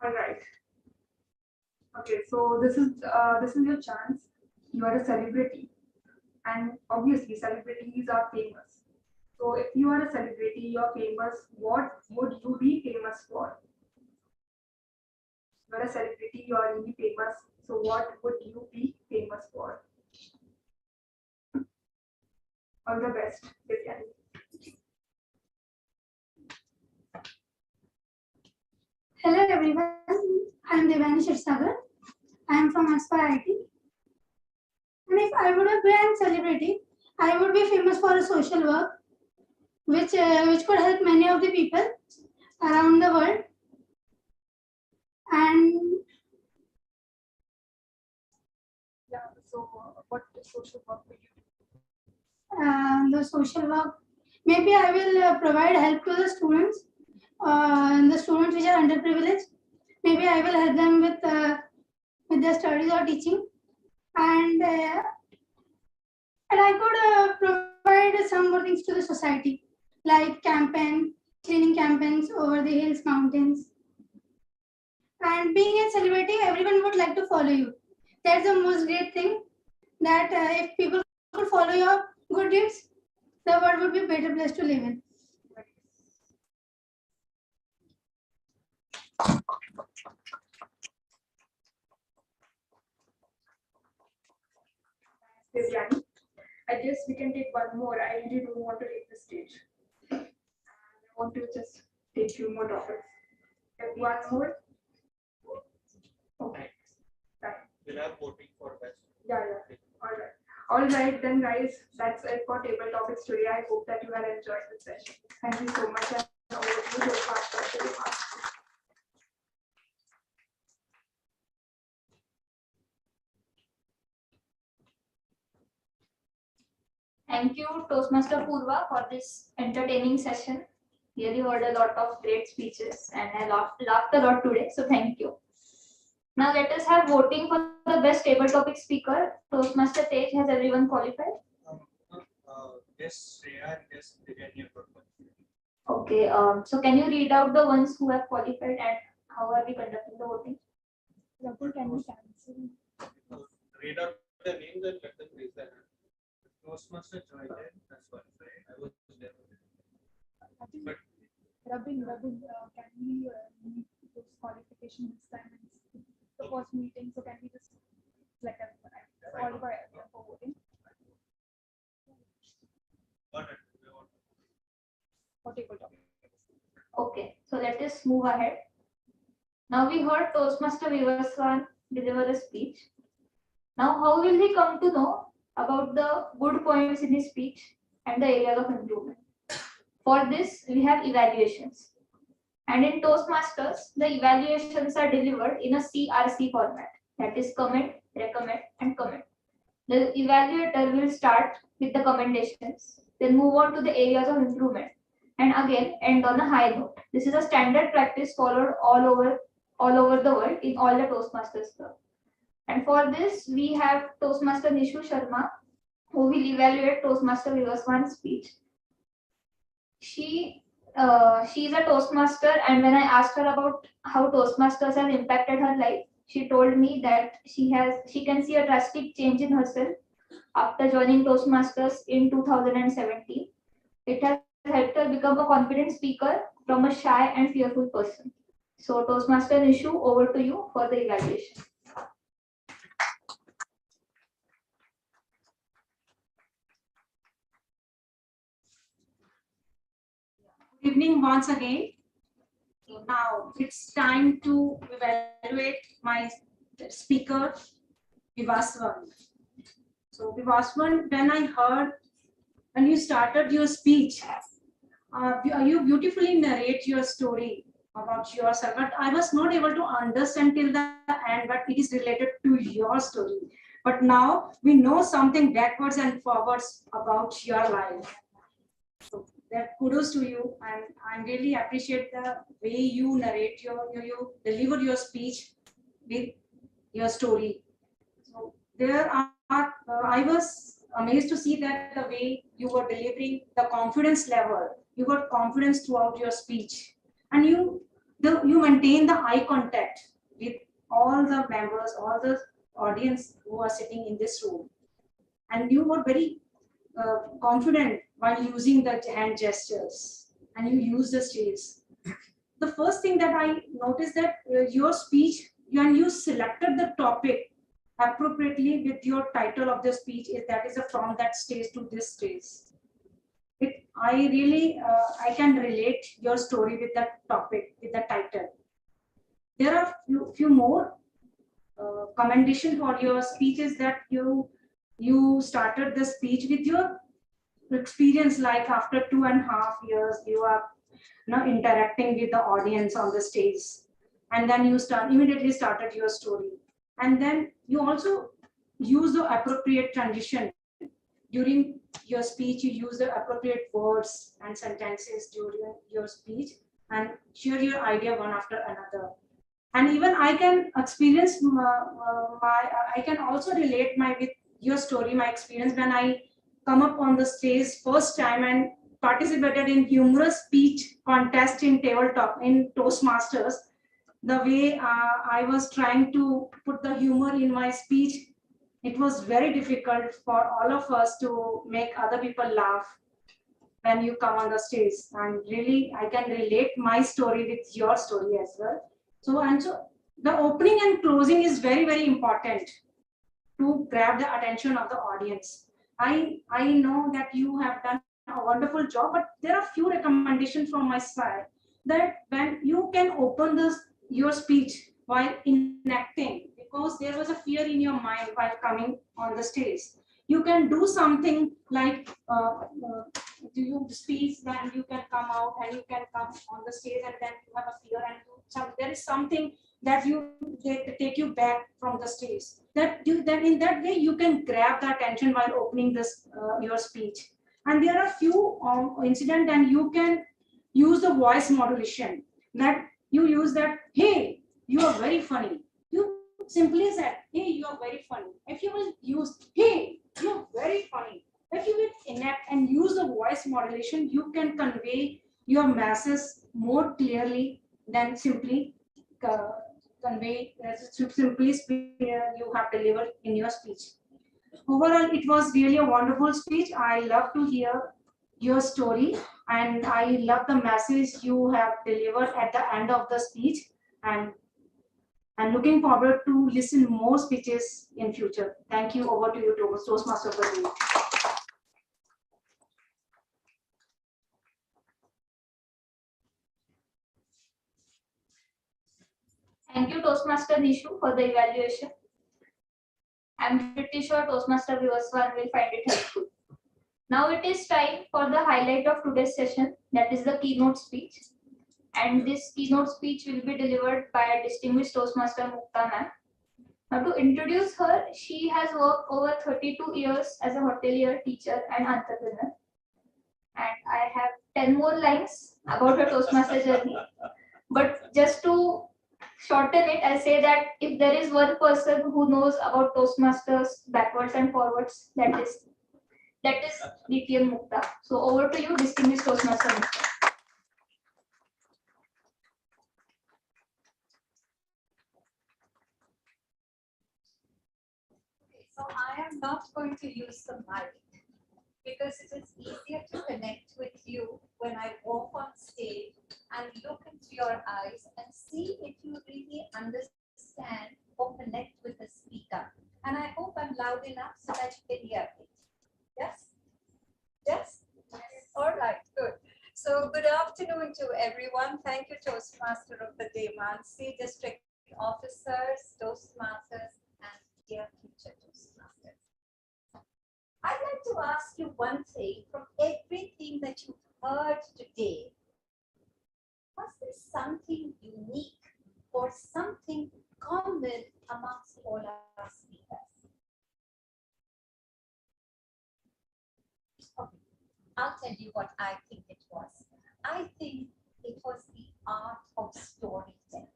All right. Okay, so this is your chance. You are a celebrity, and obviously celebrities are famous. So if you are a celebrity, you are famous. What would you be famous for? You are a celebrity, you are really famous. So what would you be famous for? All the best, Vidyani. Hello everyone, I am Devani Shirsagar. I am from Aspire IT. And if I would have been celebrity, I would be famous for a social work, which could help many of the people around the world. And Yeah, so what social work will you do? the social work, maybe I will provide help to the students which are underprivileged. Maybe I will help them with their studies or teaching, and I could provide some more things to the society, like cleaning campaigns over the hills, mountains. And being a celebrity, everyone would like to follow you. That's the most great thing, that if people could follow your good deeds, the world would be a better place to live in. Viviani. I guess we can take one more. I really don't want to take the stage. And I want to just take few more topics. One more. Okay. We'll have voting for best. Yeah. All right then, guys. That's it for table topics today. I hope that you have enjoyed the session. Thank you so much. And over to you, Toastmasters. Thank you, Toastmaster Purva, for this entertaining session. Really heard a lot of great speeches and I laughed a lot today, so thank you. Now let us have voting for the best table topic speaker. Toastmaster Tej, has everyone qualified? Yes, Shreya and yes, Viviani are qualified. Okay, so can you read out the ones who have qualified and how are we conducting the voting? Can we cancel? Read out the names and let them raise their hand. Toastmaster joined in, that's qualified. I was there. But Rabin, can we meet those qualifications this time? It's the first meeting, so can we just qualify for voting? For table topic. Okay, so let us move ahead. Now we heard Toastmaster Vivaswan deliver a speech. Now how will he come to know about the good points in his speech and the areas of improvement? For this, we have evaluations. And in Toastmasters, the evaluations are delivered in a CRC format. That is comment, recommend, and comment. The evaluator will start with the commendations, then move on to the areas of improvement, and again end on a high note. This is a standard practice followed all over the world in all the Toastmasters club. And for this, we have Toastmaster Nishu Sharma, who will evaluate Toastmaster Vivaswan's speech. She is a Toastmaster, and when I asked her about how Toastmasters has impacted her life, she told me that she can see a drastic change in herself after joining Toastmasters in 2017. It has helped her become a confident speaker from a shy and fearful person. So Toastmaster Nishu, over to you for the evaluation. Good evening once again. So now it's time to evaluate my speaker, Vivaswan. So Vivaswan, when you started your speech, you beautifully narrate your story about yourself, but I was not able to understand till the end, but it is related to your story. But now we know something backwards and forwards about your life. So that kudos to you, and I really appreciate the way you narrate you deliver your speech with your story. So there are I was amazed to see that the way you were delivering the confidence level, you got confidence throughout your speech, and you maintain the eye contact with all the members, all the audience who are sitting in this room, and you were very confident while using the hand gestures, and you use the stage. The first thing that I noticed that your speech, and you selected the topic appropriately with your title of the speech, that is from that stage to this stage. I can relate your story with that topic, with the title. There are few more commendation for your speech is that you started the speech with your experience, like after 2.5 years you are now interacting with the audience on the stage, and then you immediately started your story, and then you also use the appropriate transition during your speech. You use the appropriate words and sentences during your speech and share your idea one after another. And even I can experience I can also relate my with your story, my experience when I come up on the stage first time and participated in humorous speech contest in tabletop in Toastmasters. The way I was trying to put the humor in my speech, it was very difficult for all of us to make other people laugh when you come on the stage. And really, I can relate my story with your story as well. So the opening and closing is very, very important to grab the attention of the audience. I know that you have done a wonderful job, but there are few recommendations from my side that when you can open your speech while enacting, because there was a fear in your mind while coming on the stage. You can do something like do you speak, then you can come out and you can come on the stage, and then you have a fear and there is something that take you back from the stage. That in that way you can grab the attention while opening this your speech. And there are few incident, and you can use the voice modulation, that you use that, hey, you are very funny. You simply said, hey, you are very funny. If you will use, hey, you're very funny. If you will enact and use the voice modulation, you can convey your message more clearly than simply convey simply you have delivered in your speech. Overall, it was really a wonderful speech. I love to hear your story, and I love the message you have delivered at the end of the speech. And I'm looking forward to listen more speeches in future. Thank you. Over to you, Toastmaster Pradeep. Thank you, Toastmaster Nishu, for the evaluation. I'm pretty sure Toastmaster viewers will find it helpful. Now it is time for the highlight of today's session, that is the keynote speech. And this keynote speech will be delivered by a distinguished Toastmaster Mukta ma'am. Now to introduce her, she has worked over 32 years as a hotelier, teacher and entrepreneur. And I have 10 more lines about her Toastmaster journey. But just to shorten it, I say that if there is one person who knows about Toastmasters backwards and forwards, that is DTM Mukta. So over to you, distinguished Toastmaster Mukta. So I am not going to use the mic because it is easier to connect with you when I walk on stage and look into your eyes and see if you really understand or connect with the speaker. And I hope I'm loud enough so that you can hear me. Yes? Yes? All right, good. So good afternoon to everyone. Thank you, Toastmaster of the Day, Mansi, District Officers, Toastmasters, and dear future Toastmasters. I'd like to ask you one thing from everything that you've heard today. Was there something unique or something common amongst all our speakers? Okay, I'll tell you what I think it was. I think it was the art of storytelling.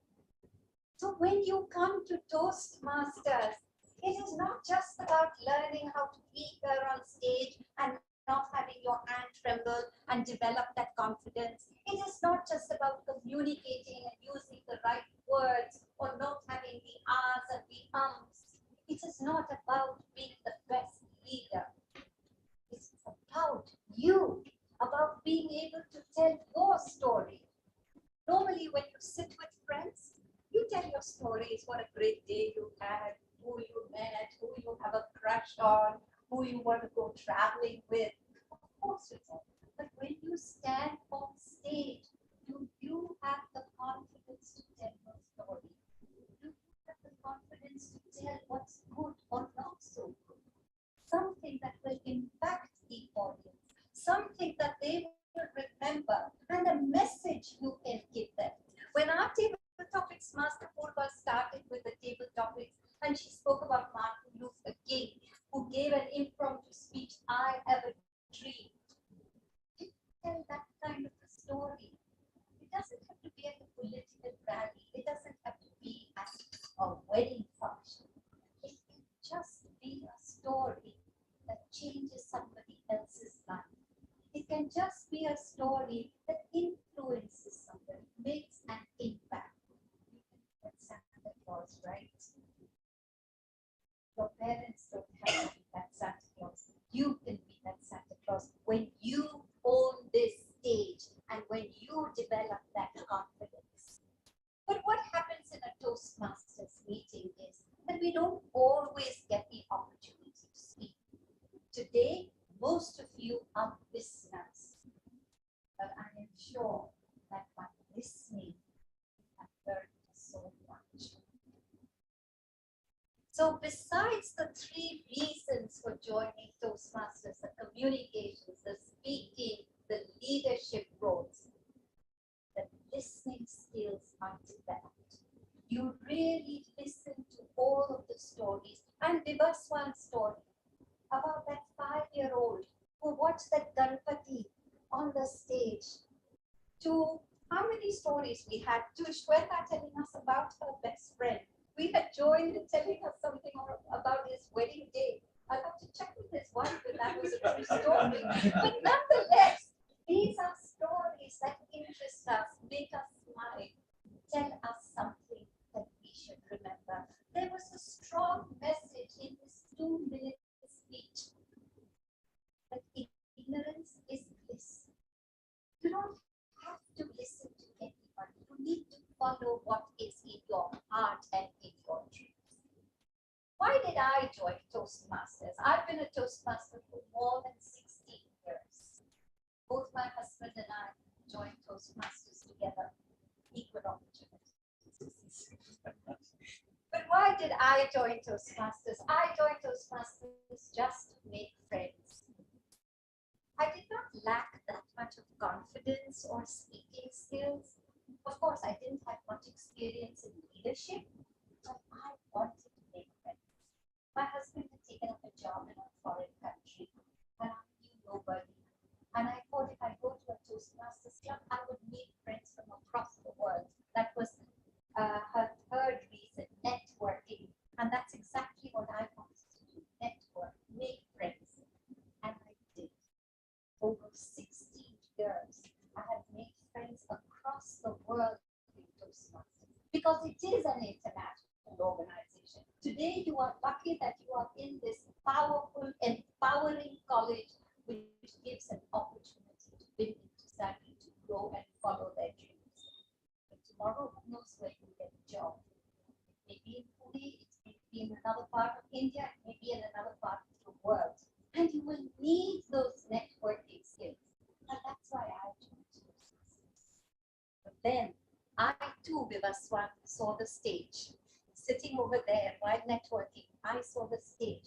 So when you come to Toastmasters, it is not just about learning how to be there on stage and not having your hand tremble and develop that confidence. It is not just about communicating and using the right words or not having the ahs and the ums. It is not about being the best leader. It's about you, about being able to tell your story. Normally, when you sit with friends, you tell your stories, what a great day you had, who you met, who you have a crush on, who you want to go traveling with. Of course you tell. But when you stand on stage, do you have the confidence to tell your story? Do you have the confidence to tell what's good or not so good. Something that will impact the audience, something that they will remember, and a message you can give them. When our table topics master Purva started with the table topics, and she spoke about Martin Luther King, who gave an impromptu speech, I ever dreamed. You tell that kind of a story. It doesn't have to be at a political rally. It doesn't have to be at a wedding function. It can just be a story that changes somebody else's life. It can just be a story that influences somebody, makes an impact. You can put Santa Claus, right? Your parents don't have to be that Santa Claus. You can be that Santa Claus when you own this stage and when you develop that confidence. But what happens in a Toastmasters meeting is that we don't always get the opportunity to speak. Today, most of you are listeners, but I am sure that by listening, you have learned so much. So besides the 3 reasons for joining Toastmasters, the communications, the speaking, the leadership roles, the listening skills are developed. You really listen to all of the stories, and give us one story about that 5-year-old who watched that Ganpati on the stage. To how many stories we had? To Shweta telling us about her best friend. We had joined in telling us something about his wedding day. I'll have to check with his wife if that was a true story. But nonetheless, these are stories that interest us, make us smile, tell us something that we should remember. There was a strong message in this 2-minute speech that ignorance is bliss. You don't have to listen to anybody. You need to follow what is in your heart and in your dreams. Why did I join Toastmasters? I've been a Toastmaster for more than 16 years. Both my husband and I joined Toastmasters together, equal opportunity. But why did I join Toastmasters? I joined Toastmasters just to make friends. I did not lack that much of confidence or speaking skills. Of course, I didn't have much experience in leadership, but I wanted to make friends. My husband had taken up a job in a foreign country, and I knew nobody. And I thought if I go to a Toastmasters club, I would meet friends from across the world. That was her third reason, networking. And that's exactly what I wanted to do, network, make friends. And I did. Over 16 years, I have made friends across the world in Toastmasters because it is an international organization. Today, you are lucky that you are in this powerful, empowering college, which gives an opportunity to build society, to grow and follow their dreams. But tomorrow, who knows where you get a job? It may be in Pune, it may be in another part of India, it may be in another part of the world. And you will need those networking skills. And that's why I joined Toastmasters. But then I too, Vivaswan, saw the stage. Sitting over there while networking, I saw the stage.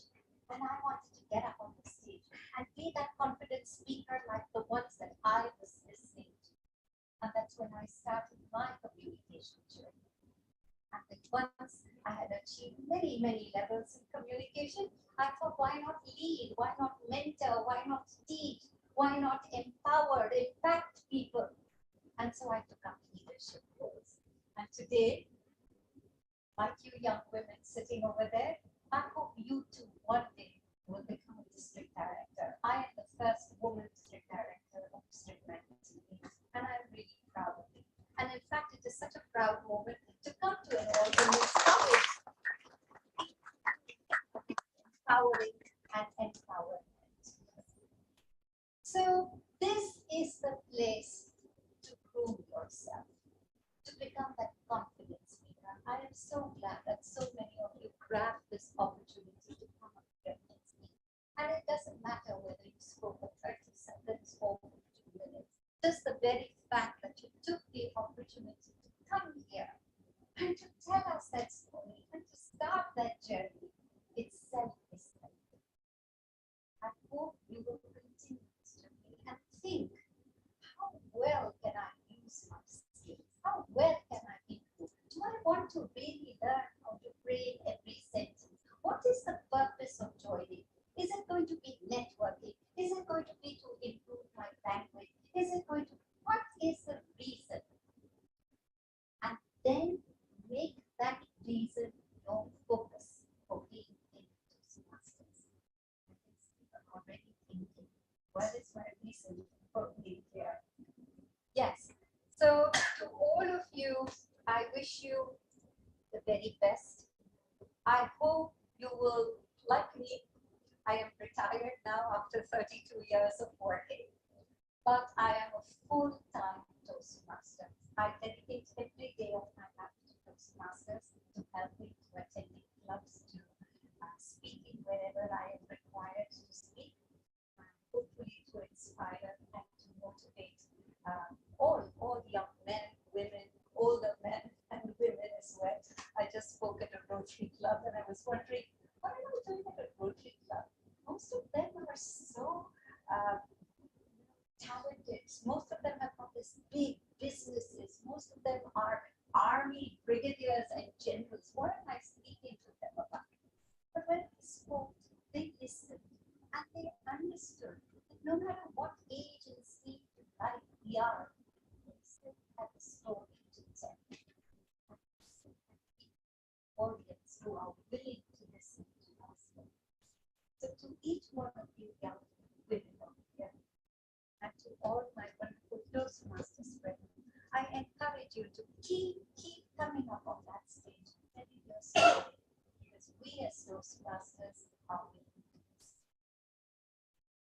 And I wanted to get up on the stage and be that confident speaker like the ones that I was listening to. And that's when I started my communication journey. And then once I had achieved many, many levels in communication, I thought, why not lead? Why not mentor? Why not teach? Why not empower, impact people? And so I took up leadership roles. And today, like you young women sitting over there, I hope you too one day will become a district director. I am the first woman district director of District 19, and I'm really proud of it. And in fact, it is such a proud moment to come to an all-women's college. Empowering and empowerment. So this is the place to groom yourself, to become that confident speaker. I am so glad that so many of you grabbed this opportunity to come up here and speak. And it doesn't matter whether you spoke for 30 seconds or 2 minutes. Just the very fact that you took the opportunity to come here and to tell us that story and to start that journey itself is helpful. I hope you will continue this journey and think, how well can I use my skills? How well can I improve? Do I want to really learn how to pray every sentence? What is the purpose of joining? Is it going to be networking? Is it going to be to improve my language? Is it going to, what is the reason? And then make that reason your focus for being in Toastmasters. I'm already thinking, what is my reason for being here? Yes. So to all of you, I wish you the very best. I hope you will, like me, I am retired now after 32 years of working, but I am a full-time Toastmaster. I dedicate every day of my life to Toastmasters to help me to attending clubs, to speaking wherever I am required to speak, and hopefully to inspire and to motivate all young men, women, older men, and women as well. I just spoke at a Rotary Club and I was wondering, what am I doing at a Rotary Club? Most of them are so talented. Most of them have got these big businesses. Most of them are army brigadiers and generals. What am I speaking to them about? But when I spoke, they listened and they understood that no matter what age and stage of life we are, we still have a story to tell. Audience who are willing to listen to us. So to each one of you young women out here, and to all my wonderful Toastmasters friends, I encourage you to keep coming up on that stage, telling your story, because we as Toastmasters are willing to listen.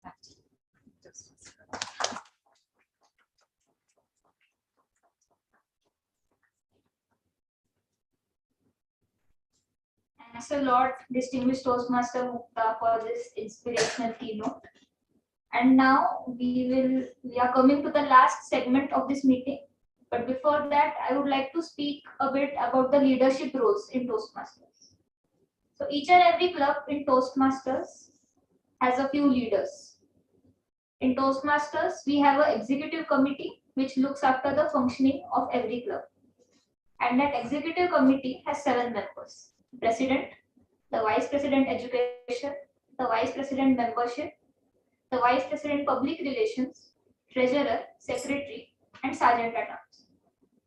Back to you, Toastmasters. Thanks a lot, distinguished Toastmaster Mukta, for this inspirational keynote. And now we are coming to the last segment of this meeting. But before that, I would like to speak a bit about the leadership roles in Toastmasters. So each and every club in Toastmasters has a few leaders. In Toastmasters, we have an executive committee which looks after the functioning of every club. And that executive committee has 7 members: President, the Vice President Education, the Vice President Membership, the Vice President Public Relations, Treasurer, Secretary, and Sergeant at Arms.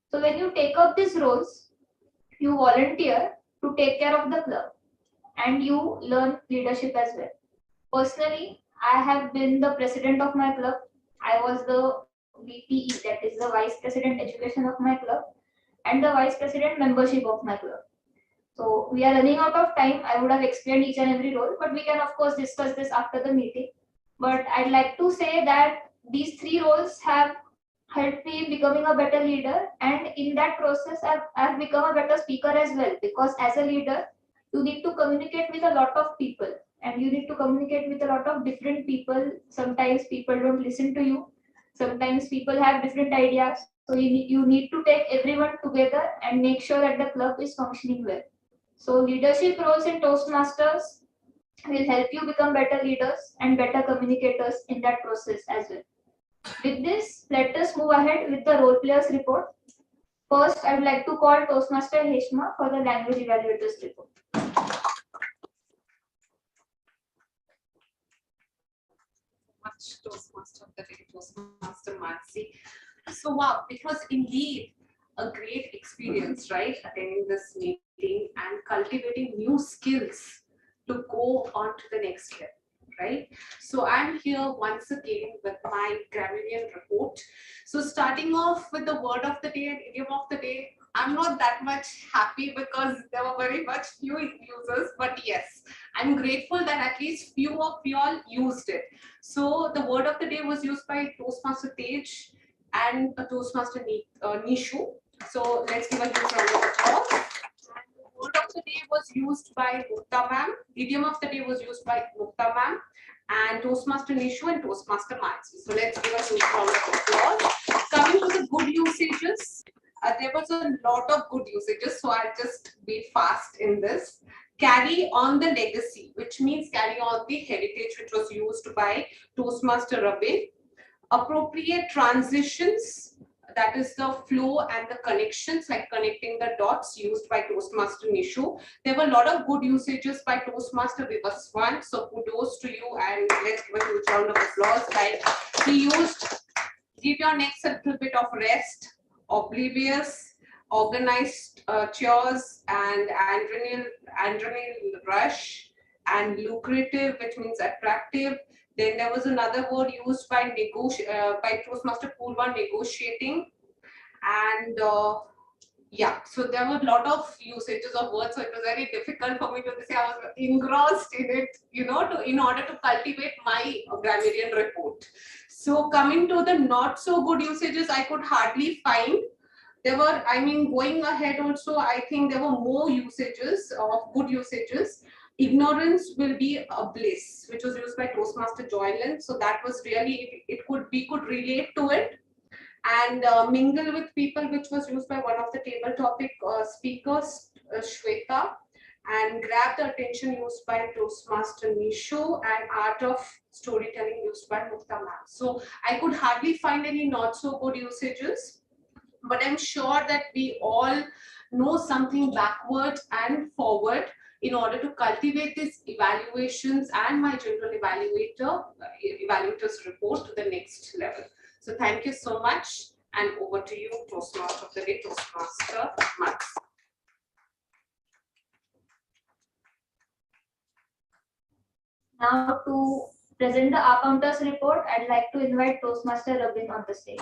So when you take up these roles, you volunteer to take care of the club and you learn leadership as well. Personally, I have been the president of my club. I was the VPE, that is the Vice President Education of my club, and the Vice President Membership of my club. So we are running out of time. I would have explained each and every role, but we can of course discuss this after the meeting. But I'd like to say that these 3 roles have helped me becoming a better leader, and in that process I've become a better speaker as well, because as a leader you need to communicate with a lot of people and you need to communicate with a lot of different people. Sometimes people don't listen to you, sometimes people have different ideas, so you need to take everyone together and make sure that the club is functioning well. So leadership roles in Toastmasters will help you become better leaders and better communicators in that process as well. With this, let us move ahead with the role players report. First, I would like to call Toastmaster Heshma for the language evaluators report. Much Toastmaster of the day, Toastmaster Mansi. So wow, it was indeed a great experience, right? Attending this meeting and cultivating new skills to go on to the next level, right? So I'm here once again with my grammarian report. So starting off with the word of the day and idiom of the day, I'm not that much happy because there were very much few users, but yes, I'm grateful that at least few of you all used it. So the word of the day was used by Toastmaster Tej and a Toastmaster Nishu. So let's give a huge round of applause. And the word of the day was used by Mukta ma'am. Idiom of the day was used by Mukta ma'am and Toastmaster Nishu and Toastmaster Mansi. So let's give a huge round of applause. Coming to the good usages, there was a lot of good usages, so I'll just be fast in this. Carry on the legacy, which means carry on the heritage which was used by Toastmaster Rabin. Appropriate transitions, that is the flow and the connections, like connecting the dots, used by Toastmaster Nishu. There were a lot of good usages by Toastmaster Vivaswan, so kudos to you, and let's give a huge round of applause. Like he used, give your necks a little bit of rest, oblivious, organized chores, and adrenal rush, and lucrative, which means attractive. Then there was another word used by by Toastmaster Purva, negotiating, and yeah, so there were a lot of usages of words, so it was very difficult for me to say. I was engrossed in it, you know, in order to cultivate my grammarian report. So coming to the not so good usages, I could hardly find. There were, I mean, going ahead also, I think there were more usages of good usages. Ignorance will be a bliss, which was used by Toastmaster Joyland. So that was really, we could relate to it. And mingle with people, which was used by one of the table topic speakers, Shweta. And grab the attention, used by Toastmaster Nishu, and art of storytelling, used by Mukta ma'am. So I could hardly find any not so good usages, but I'm sure that we all know something backward and forward in order to cultivate these evaluations and my general evaluator's report to the next level. So thank you so much, and over to you, Toastmaster of the day, Toastmaster Max. Now to present the accountants report, I'd like to invite Toastmaster Rabin on the stage.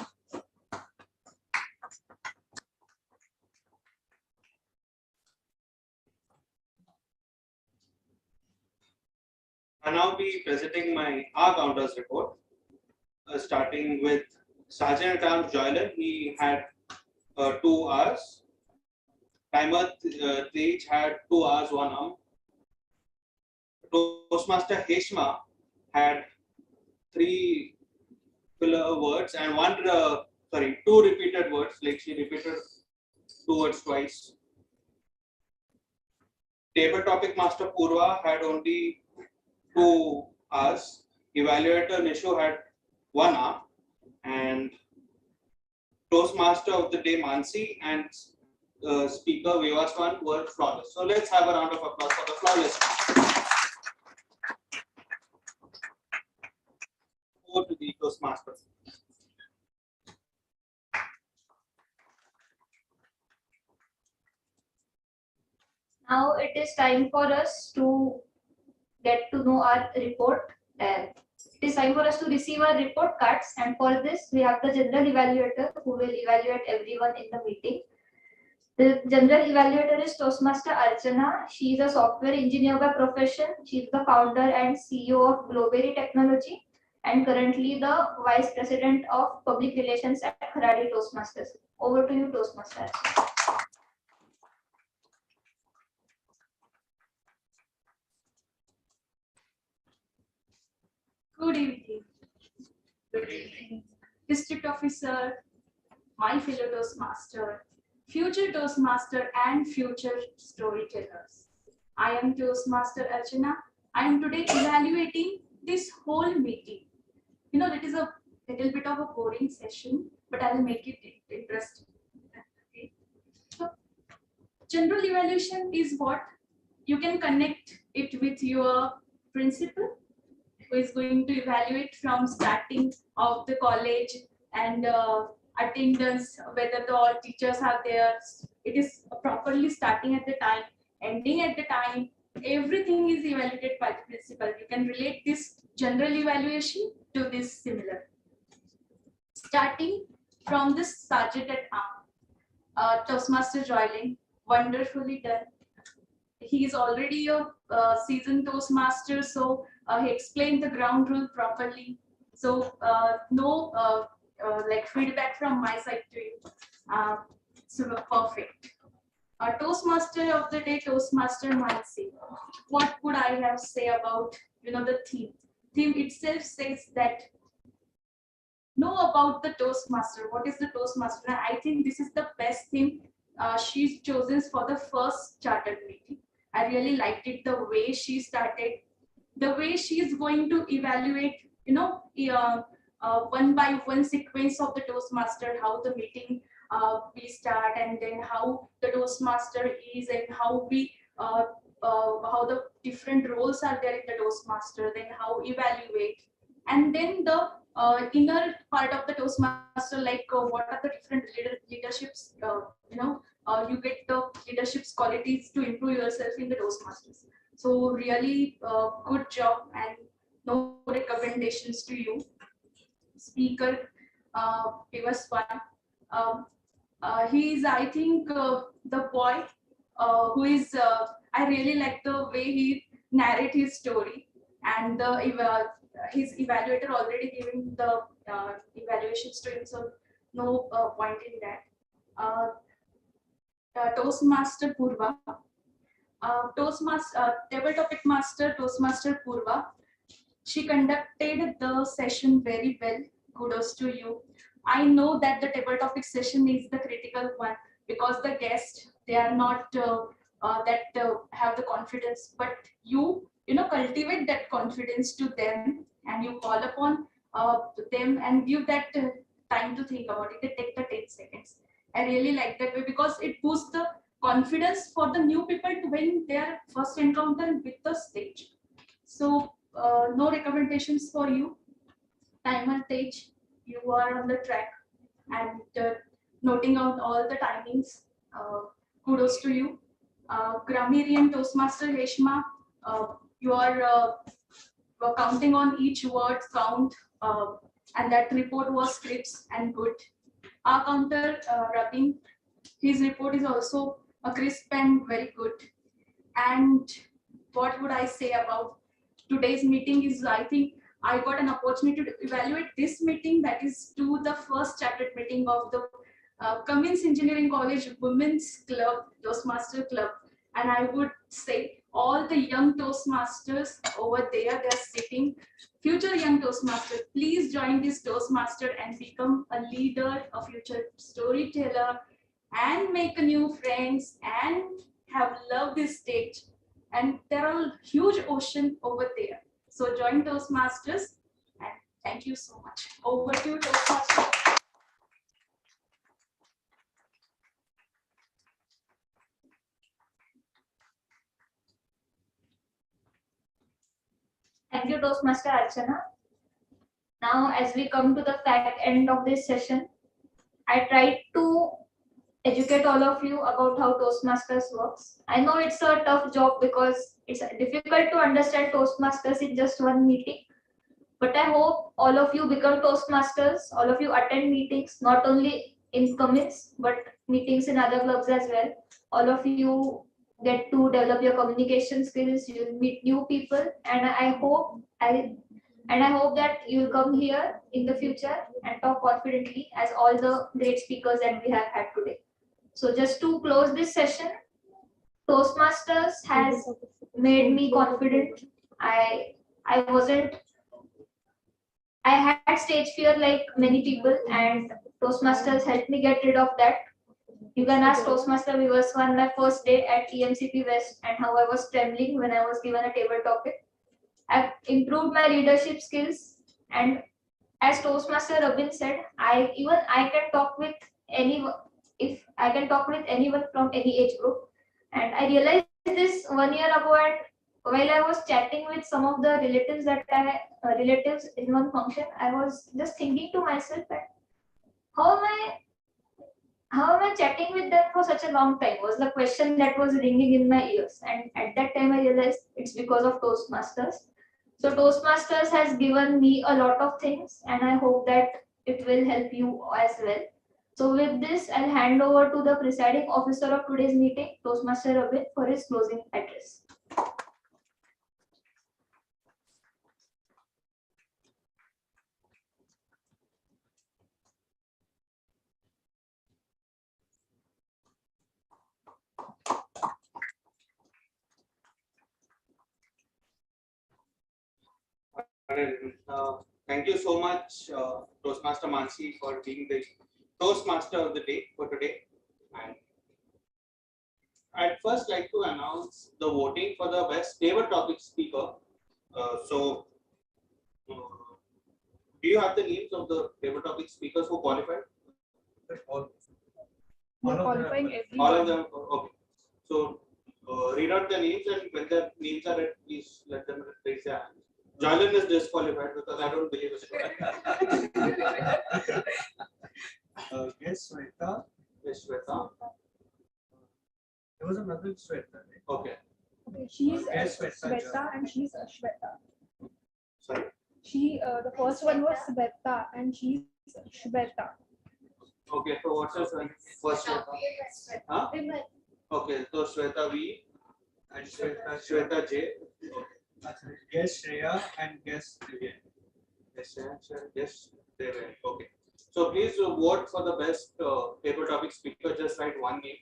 I'll now be presenting my R counters report, starting with Sergeant at Arms Joyland. He had 2 hours. Timer Tej had 2 hours, 1 arm. Toastmaster Heshma had 3 filler words and 2 repeated words, like she repeated 2 words twice. Table topic master Purva had only 2 hours. Evaluator Nishu had 1 hour, and Toastmaster of the day Mansi and speaker Vivaswan were flawless. So let's have a round of applause for the flawless. Over to the Toastmaster. Now it is time for us to get to know our report, and it is time for us to receive our report cards, and for this we have the general evaluator who will evaluate everyone in the meeting. The general evaluator is Toastmaster Archana. She is a software engineer by profession. She is the founder and CEO of Glowberry Technology, and currently the Vice President of Public Relations at Kharadi Toastmasters. Over to you, Toastmaster Archana. Good evening. Good evening. District Officer, my fellow Toastmaster, future Toastmaster and future storytellers. I am Toastmaster Archana. I am today evaluating this whole meeting. You know, it is a little bit of a boring session, but I will make it interesting. Okay. So, general evaluation is what? You can connect it with your principal, who is going to evaluate from starting of the college and attendance, whether the all teachers are there. It is properly starting at the time, ending at the time. Everything is evaluated by the principal. You can relate this general evaluation to this similar. Starting from this Sergeant at Arms, Toastmaster Joyling, wonderfully done. He is already a seasoned Toastmaster, so he explained the ground rule properly. So no like feedback from my side to you. So perfect. Toastmaster of the day, Toastmaster Mansi. What could I have say about the theme? Theme itself says that know about the Toastmaster. What is the Toastmaster? And I think this is the best thing she's chosen for the first chartered meeting. I really liked it, the way she started, the way she is going to evaluate, one by one sequence of the Toastmaster, how the meeting we start, and then how the Toastmaster is, and how we how the different roles are there in the Toastmaster, then how evaluate, and then the inner part of the Toastmaster, like what are the different leaderships, you get the leadership's qualities to improve yourself in the Toastmasters. So really good job, and no recommendations to you. Speaker gave us one. Um, he is, I think, the boy who is. I really like the way he narrate his story, and his evaluator already giving the evaluations to him, so no point in that. Toastmaster Purva, Toastmaster table topic master Toastmaster Purva. She conducted the session very well. Kudos to you. I know that the table topic session is the critical one because the guests, they are not have the confidence, but you cultivate that confidence to them, and you call upon them and give that time to think about it. They take the 10 seconds. I really like that way because it boosts the confidence for the new people to when they are first encounter with the stage. So no recommendations for you. Timer Tej, you are on the track, and noting out all the timings. Kudos to you. Grammarian Toastmaster Reshma, you are counting on each word count, and that report was crisp and good. Our counter, Rabin, his report is also a crisp and very good. And what would I say about today's meeting is, I think I got an opportunity to evaluate this meeting, that is to the first chartered meeting of the Cummins Engineering College Women's Club, Toastmaster Club. And I would say all the young Toastmasters over there, they're sitting, future young Toastmasters, please join this Toastmaster and become a leader, a future storyteller, and make new friends and have loved this stage. And there are a huge ocean over there. So join Toastmasters, and thank you so much. Over to you, Toastmasters. Thank you, Toastmaster Archana. Now, as we come to the fact end of this session, I tried to educate all of you about how Toastmasters works. I know it's a tough job because it's difficult to understand Toastmasters in just one meeting. But I hope all of you become Toastmasters, all of you attend meetings, not only in Cummins, but meetings in other clubs as well. All of you get to develop your communication skills, you meet new people, and I hope that you'll come here in the future and talk confidently as all the great speakers that we have had today. So just to close this session, Toastmasters has made me confident. I had stage fear like many people, and Toastmasters helped me get rid of that. You can ask Toastmaster viewers on my first day at EMCP West and how I was trembling when I was given a table topic. I've improved my leadership skills, and as Toastmaster Robin said, I can talk with anyone if I can talk with anyone from any age group. And I realized this 1 year ago, and while I was chatting with some of the relatives in one function, I was just thinking to myself that how am I chatting with them for such a long time was the question that was ringing in my ears. And at that time, I realized it's because of Toastmasters. So Toastmasters has given me a lot of things, and I hope that it will help you as well. So with this, I'll hand over to the presiding officer of today's meeting, Toastmaster Robin, for his closing address. Thank thank you so much, Toastmaster Mansi, for being the Toastmaster of the day for today. And I'd first like to announce the voting for the best favorite topic speaker. So, do you have the names of the favorite topic speakers who qualified? All of qualifying them. everyone. All of them. Okay. So, read out the names, and when the names are read, please let them raise their hands. Jalen is disqualified because I don't believe it. Yes, Sweta. Yes, Shweta. There was another Sweta. Right? Okay. Okay, she's Yes, Shweta. Shweta and she's Shweta. Sorry. The first one was Shweta and she's Shweta. Okay. So what's your first Shweta? Huh? Okay. So Shweta V and Shweta J. Actually, yes, Shreya and yes, Vivian. Yes, yes, Deven. Okay. So please vote for the best paper topic speaker. Just write one name.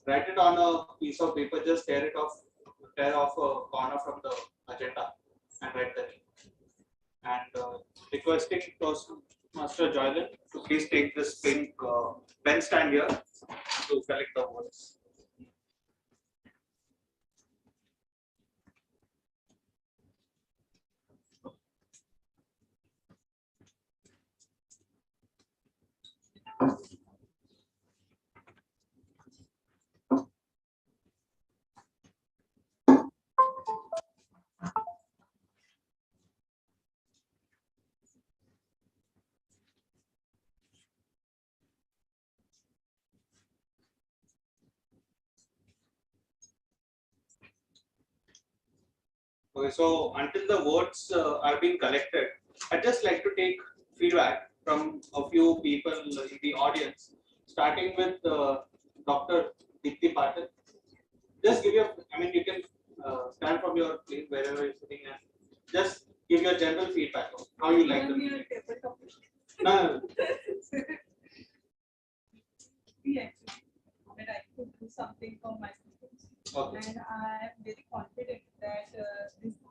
Write it on a piece of paper. Just tear off a corner from the agenda, and write the name. And requesting Toastmaster Joylan to please take this pink pen stand here to collect the votes. Okay, so until the votes are being collected, I'd just like to take feedback from a few people in the audience, starting with Dr. Deepthi Patil. Just give your, you can stand from your place wherever you're sitting and just give your general feedback of how you like the meeting. No. Actually, that I could do something for my students. Okay. And I am very confident that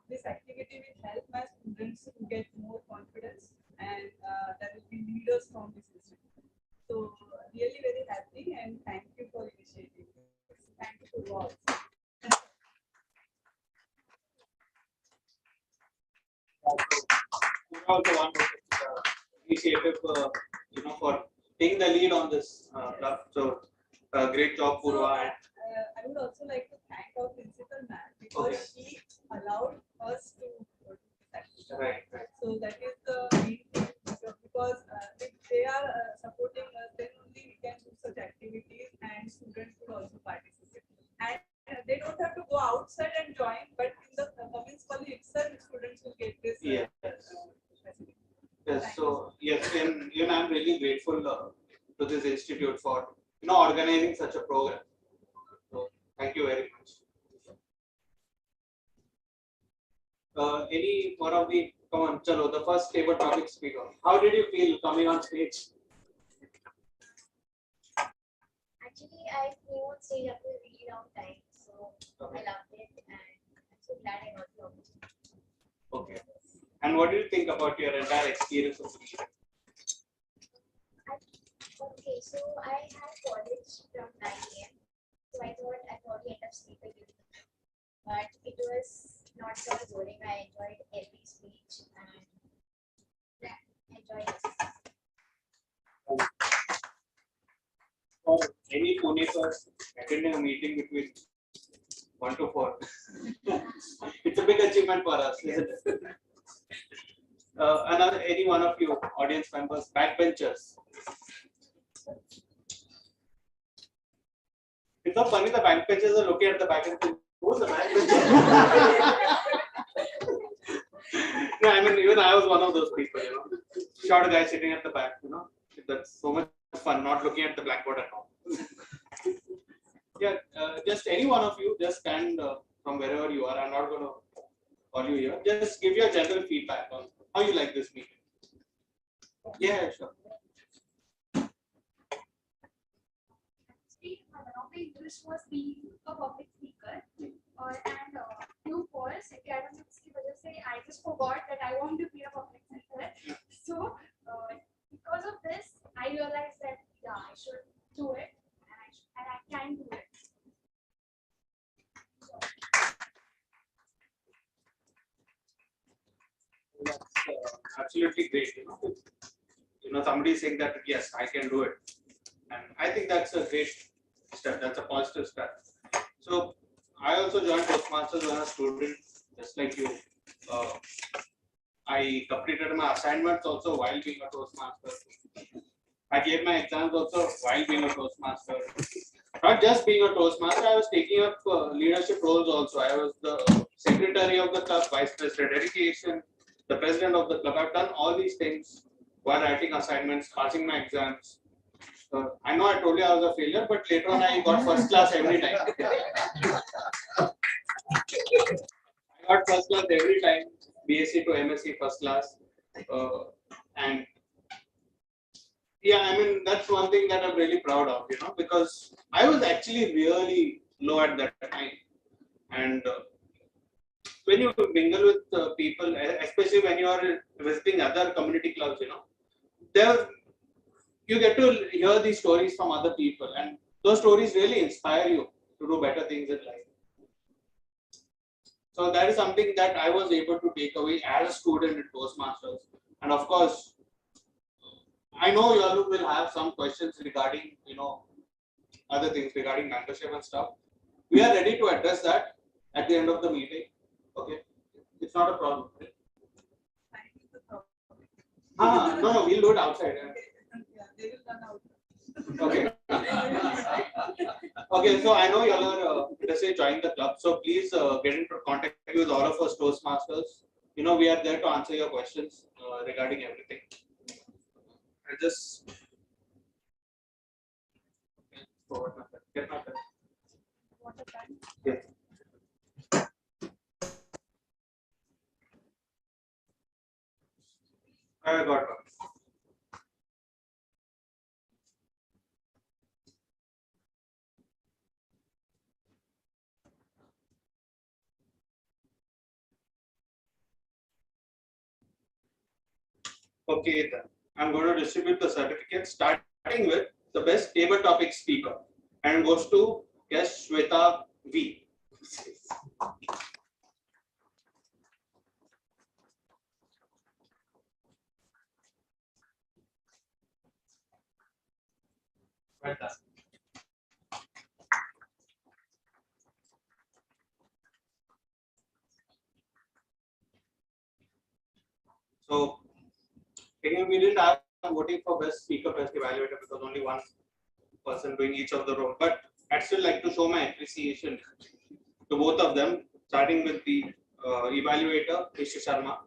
this activity will help my students to get more confidence and that will be leaders from this institute. So really very happy and thank you for initiating this. Thank you to all. Also one initiative, for taking the lead on this club. So great job, Purva. And I would also like to thank our principal ma'am because she allowed us to do this activity. Right. So that is the main thing because if they are supporting us, then only we can do such activities and students will also participate. And they don't have to go outside and join, but in the Women's College itself, students will get this. Yes. Facility. Yes. So yes, and I'm really grateful to this institute for organizing such a program. So thank you very much. Any one of the come on, chalo, the first favorite topic speaker. How did you feel coming on stage? Actually, I came on stage after a really long time, so I loved it, and I'm so glad I got the opportunity. Okay. And what do you think about your entire experience of the meeting? Okay, so I had college from 9 a.m. So I thought I'd probably end up sleeping. But it was not so boring. I enjoyed every speech and enjoyed it. For any Punekers attending a meeting between 1 to 4, it's a big achievement for us, isn't it? Any one of you audience members, backbenchers. It's so funny, the backbenchers are looking at the back and saying, who's the backbencher? No, even I was one of those people, short guy sitting at the back, that's so much fun, not looking at the blackboard at all. Yeah, just any one of you, just stand from wherever you are. I'm not going to call you here. Just give your general feedback on how you like this meeting. Yeah, sure. My interest was being a public speaker, and few false academics की वजह से I just forgot that I want to be a public speaker. That's absolutely great. Somebody saying that yes, I can do it, and I think that's a great step. That's a positive step. So I also joined Toastmasters when I was a student, just like you. I completed my assignments also while being a Toastmaster. I gave my exams also while being a Toastmaster. Not just being a Toastmaster, I was taking up leadership roles also. I was the secretary of the club, vice president education, the president of the club. I've done all these things while writing assignments, passing my exams. I know I told you I was a failure, but later on I got first class every time. I got first class every time, BSc to MSc first class. And yeah, I mean, that's one thing that I'm really proud of, because I was actually really low at that time. And when you mingle with people, especially when you are visiting other community clubs, there you get to hear these stories from other people, and those stories really inspire you to do better things in life. So that is something that I was able to take away as a student in Toastmasters. And of course, I know you all will have some questions regarding, other things regarding mentorship and stuff. We are ready to address that at the end of the meeting. Okay, it's not a problem. No, we'll do it outside. Okay. Okay, so I know you all are let's say join the club. So please get into contact with all of us Toastmasters. We are there to answer your questions regarding everything. I just get my pen. Yeah. I got one. Okay, then I'm going to distribute the certificate starting with the best table topic speaker, and goes to guest Shweta V. Well done. So again, we didn't have voting for best speaker, best evaluator, because only one person doing each of the role. But I'd still like to show my appreciation to both of them, starting with the evaluator, Mr. Sharma.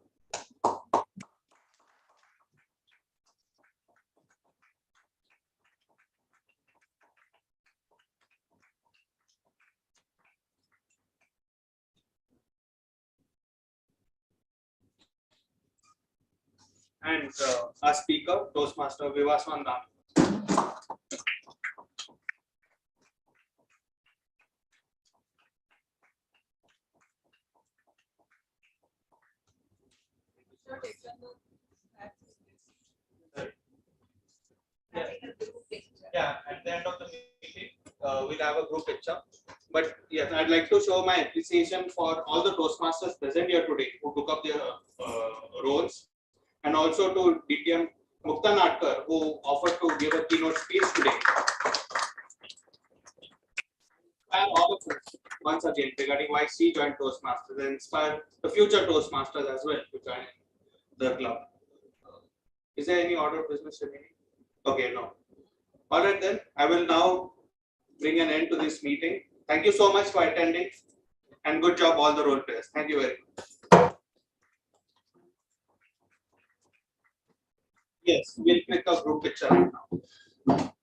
And our speaker, Toastmaster Vivaswandam. Yeah, at the end of the meeting, we'll have a group picture. But yes, I'd like to show my appreciation for all the Toastmasters present here today who took up their roles, and also to DTM Mukta Natkar, who offered to give a keynote speech today. And all of us once again regarding why she joined Toastmasters and inspire the future Toastmasters as well to join the club. Is there any order of business remaining? Okay, no. All right, then I will now bring an end to this meeting. Thank you so much for attending, and good job all the role players. Thank you very much. Yes, we'll click a group picture right now.